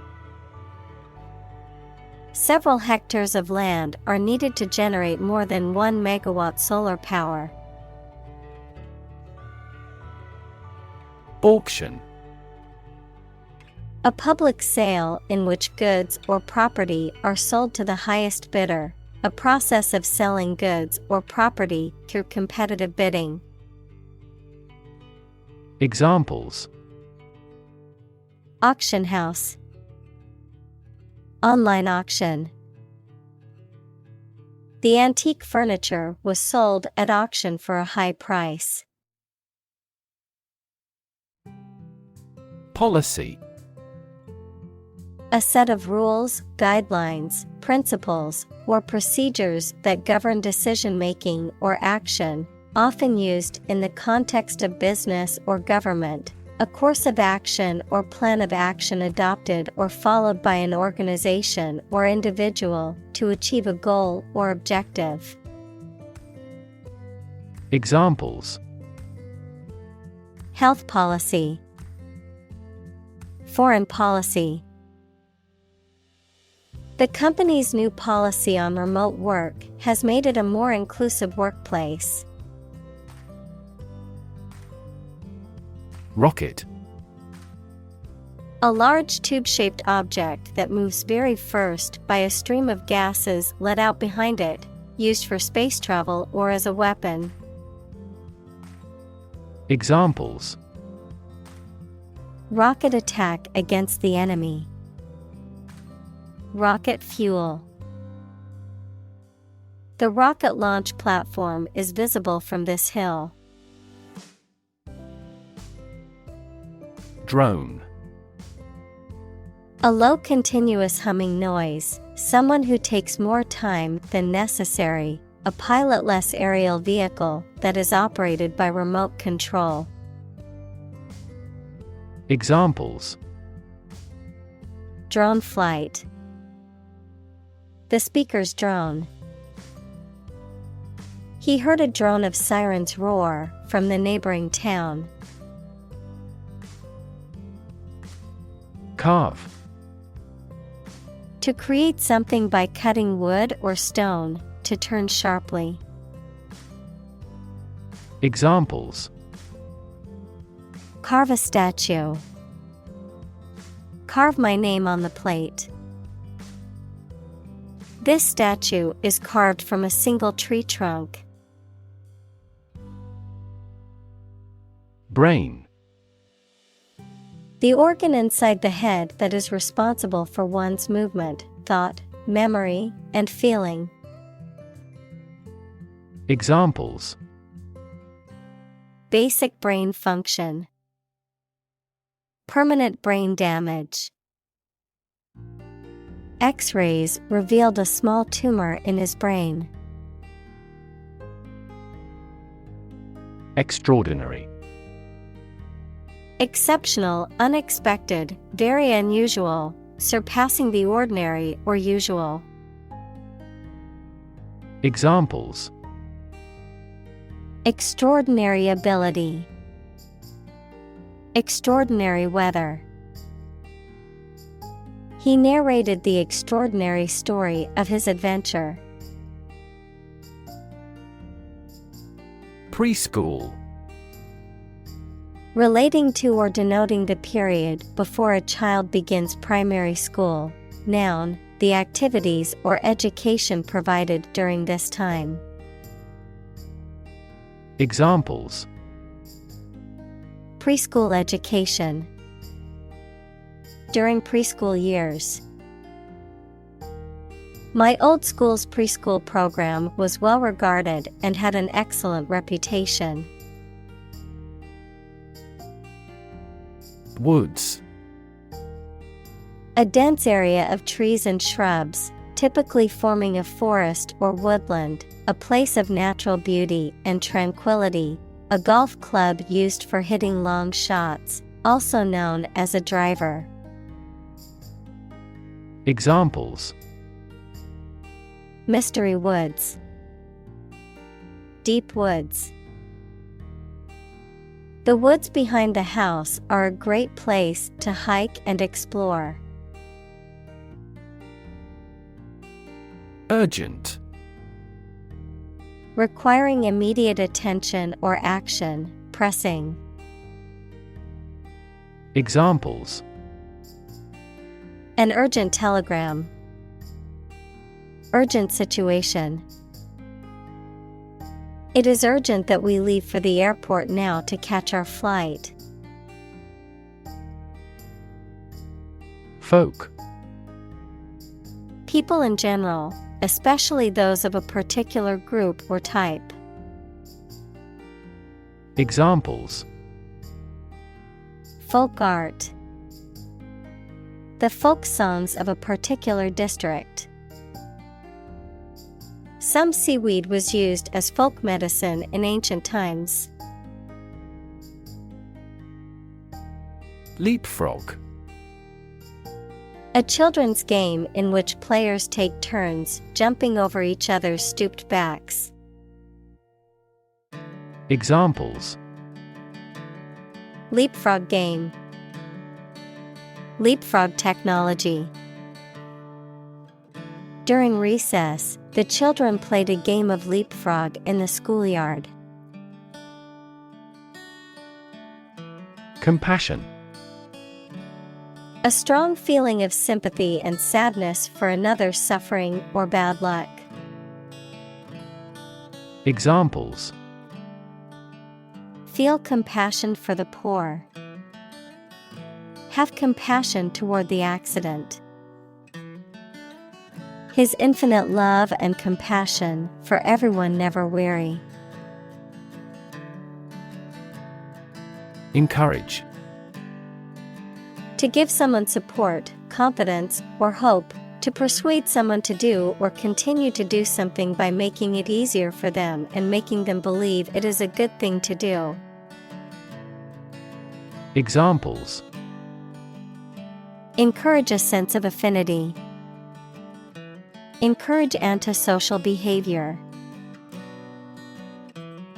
Several hectares of land are needed to generate more than 1 megawatt solar power. Auction. A public sale in which goods or property are sold to the highest bidder, a process of selling goods or property through competitive bidding. Examples: Auction house. Online auction. The antique furniture was sold at auction for a high price. Policy. A set of rules, guidelines, principles, or procedures that govern decision-making or action, often used in the context of business or government. A course of action or plan of action adopted or followed by an organization or individual to achieve a goal or objective. Examples: Health policy. Foreign policy. The company's new policy on remote work has made it a more inclusive workplace. Rocket. A large tube-shaped object that moves very first by a stream of gases let out behind it, used for space travel or as a weapon. Examples: Rocket attack against the enemy. Rocket fuel. The rocket launch platform is visible from this hill. Drone. A low continuous humming noise, someone who takes more time than necessary, a pilotless aerial vehicle that is operated by remote control. Examples: Drone flight. The speaker's drone. He heard a drone of sirens roar from the neighboring town. Carve. To create something by cutting wood or stone, to turn sharply. Examples: Carve a statue. Carve my name on the plate. This statue is carved from a single tree trunk. Brain. The organ inside the head that is responsible for one's movement, thought, memory, and feeling. Examples: Basic brain function. Permanent brain damage. X-rays revealed a small tumor in his brain. Extraordinary. Exceptional, unexpected, very unusual, surpassing the ordinary or usual. Examples: Extraordinary ability. Extraordinary weather. He narrated the extraordinary story of his adventure. Preschool. Relating to or denoting the period before a child begins primary school. Noun, the activities or education provided during this time. Examples: Preschool education. During preschool years. My old school's preschool program was well regarded and had an excellent reputation. Woods. A dense area of trees and shrubs, typically forming a forest or woodland, a place of natural beauty and tranquility, a golf club used for hitting long shots, also known as a driver. Examples: Mystery woods. Deep woods. The woods behind the house are a great place to hike and explore. Urgent. Requiring immediate attention or action, pressing. Examples: An urgent telegram. Urgent situation. It is urgent that we leave for the airport now to catch our flight. Folk. People in general, especially those of a particular group or type. Examples: Folk art. The folk songs of a particular district. Some seaweed was used as folk medicine in ancient times. Leapfrog. A children's game in which players take turns jumping over each other's stooped backs. Examples: Leapfrog game. Leapfrog technology. During recess, the children played a game of leapfrog in the schoolyard. Compassion. A strong feeling of sympathy and sadness for another's suffering or bad luck. Examples: Feel compassion for the poor. Have compassion toward the accident. His infinite love and compassion for everyone never weary. Encourage. To give someone support, confidence, or hope, to persuade someone to do or continue to do something by making it easier for them and making them believe it is a good thing to do. Examples: Encourage a sense of affinity. Encourage antisocial behavior.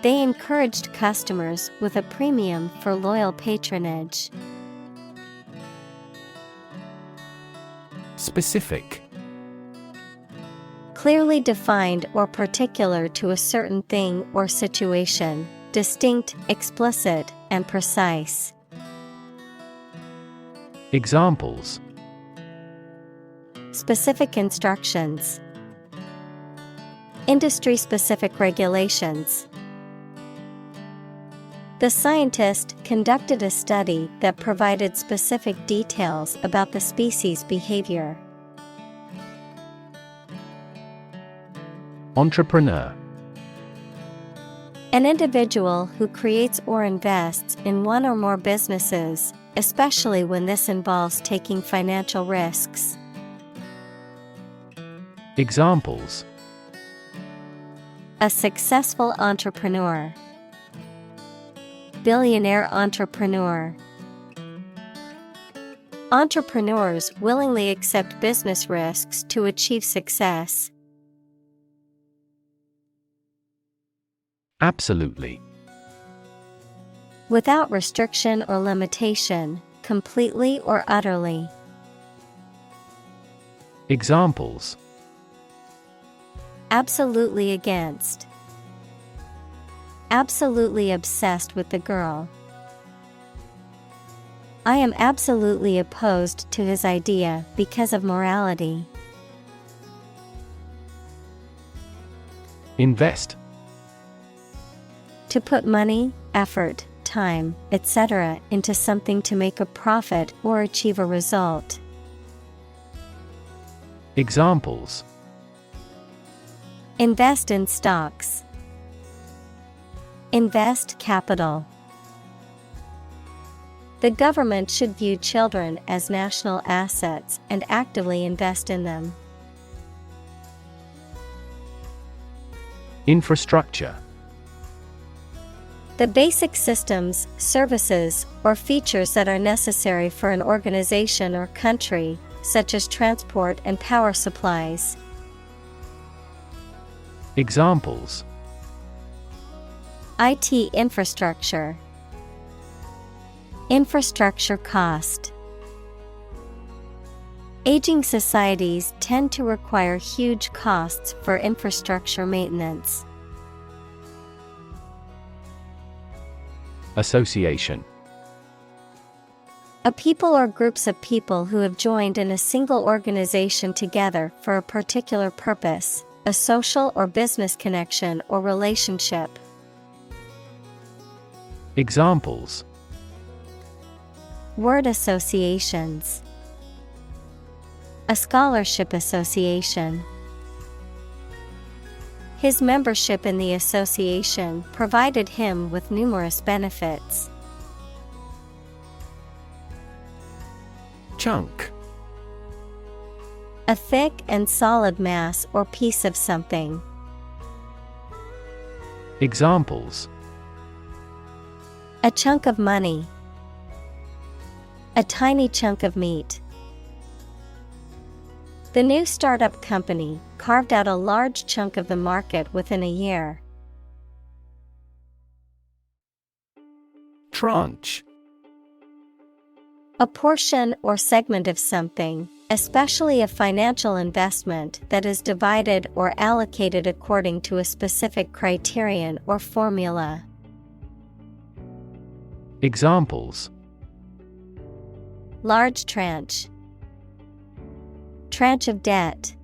They encouraged customers with a premium for loyal patronage. Specific. Clearly defined or particular to a certain thing or situation, distinct, explicit, and precise. Examples: Specific instructions. Industry-specific regulations. The scientist conducted a study that provided specific details about the species' behavior. Entrepreneur. An individual who creates or invests in one or more businesses, especially when this involves taking financial risks. Examples: A successful entrepreneur. Billionaire entrepreneur. Entrepreneurs willingly accept business risks to achieve success. Absolutely. Without restriction or limitation, completely or utterly. Examples: Absolutely against. Absolutely obsessed with the girl. I am absolutely opposed to his idea because of morality. Invest. To put money, effort, time, etc. into something to make a profit or achieve a result. Examples: Invest in stocks. Invest capital. The government should view children as national assets and actively invest in them. Infrastructure. The basic systems, services, or features that are necessary for an organization or country, such as transport and power supplies. Examples: IT infrastructure. Infrastructure cost. Aging societies tend to require huge costs for infrastructure maintenance. Association. A people or groups of people who have joined in a single organization together for a particular purpose, a social or business connection or relationship. Examples: Word associations. A scholarship association. His membership in the association provided him with numerous benefits. Chunk. A thick and solid mass or piece of something. Examples: A chunk of money. A tiny chunk of meat. The new startup company carved out a large chunk of the market within a year. Tranche. A portion or segment of something, especially a financial investment that is divided or allocated according to a specific criterion or formula. Examples: large tranche, tranche of debt.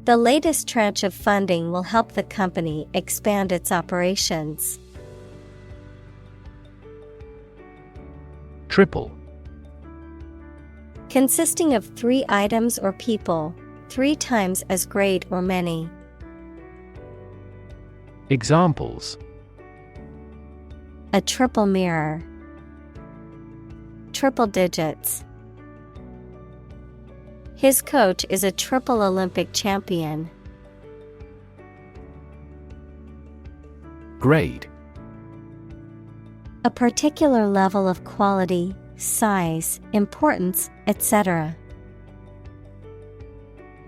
The latest tranche of funding will help the company expand its operations. Triple. Consisting of 3 items or people, 3 times as great or many. Examples: a triple mirror, triple digits. His coach is a triple Olympic champion. Grade. A particular level of quality, size, importance, etc.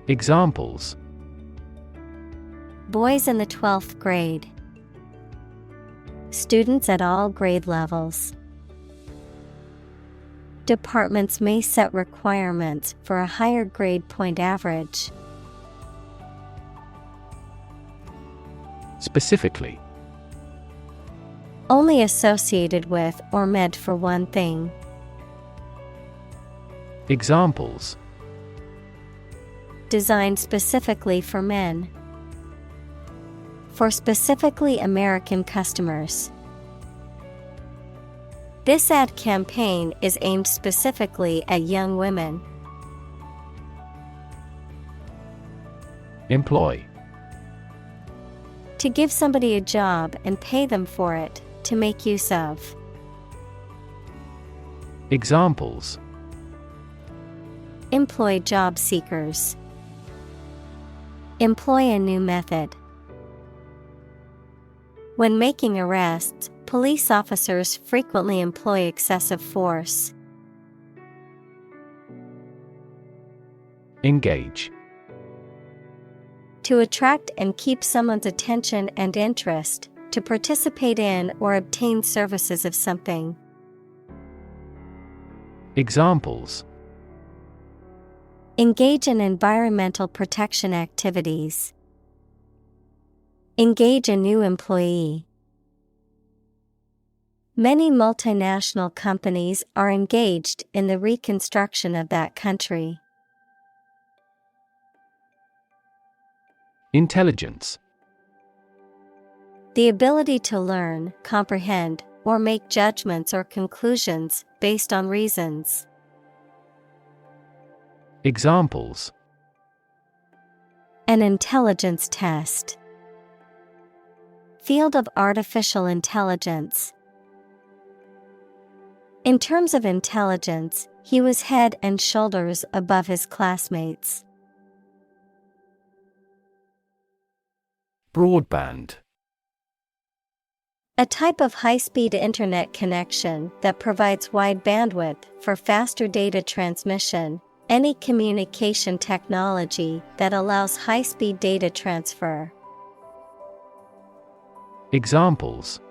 Examples: boys in the 12th grade, students at all grade levels. Departments may set requirements for a higher grade point average. Specifically. Only associated with or meant for one thing. Examples: designed specifically for men. For specifically American customers. This ad campaign is aimed specifically at young women. Employ. To give somebody a job and pay them for it, to make use of. Examples: employ job seekers. Employ a new method. When making arrests, police officers frequently employ excessive force. Engage. To attract and keep someone's attention and interest, to participate in or obtain services of something. Examples: engage in environmental protection activities. Engage a new employee. Many multinational companies are engaged in the reconstruction of that country. Intelligence. The ability to learn, comprehend, or make judgments or conclusions based on reasons. Examples: an intelligence test. Field of artificial intelligence. In terms of intelligence, he was head and shoulders above his classmates. Broadband. A type of high-speed internet connection that provides wide bandwidth for faster data transmission, any communication technology that allows high-speed data transfer. Examples: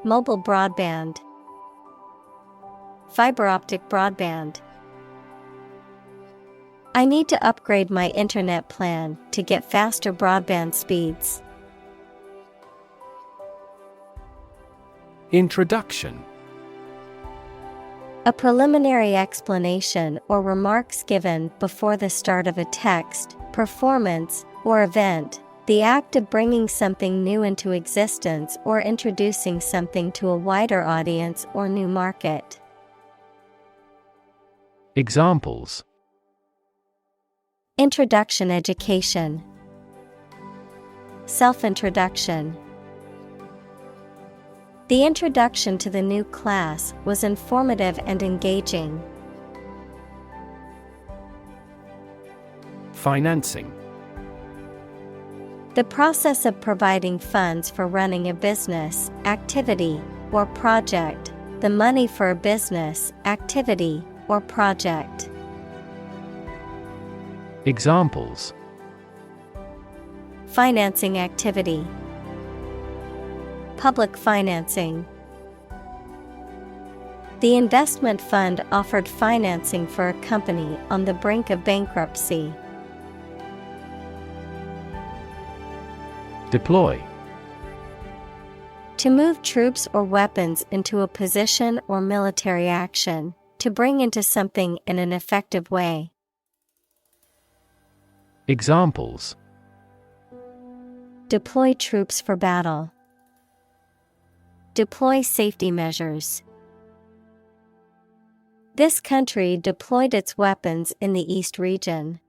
mobile broadband. Fiber optic broadband. I need to upgrade my internet plan to get faster broadband speeds. Introduction. A preliminary explanation or remarks given before the start of a text, performance, or event, the act of bringing something new into existence or introducing something to a wider audience or new market. Examples: introduction education. Self-introduction. The introduction to the new class was informative and engaging. Financing. The process of providing funds for running a business, activity, or project. The money for a business, activity, or project. Examples: financing activity. Public financing. The investment fund offered financing for a company on the brink of bankruptcy. Deploy. To move troops or weapons into a position or military action, to bring into something in an effective way. Examples: Deploy troops for battle. Deploy safety measures. This country deployed its weapons in the East region.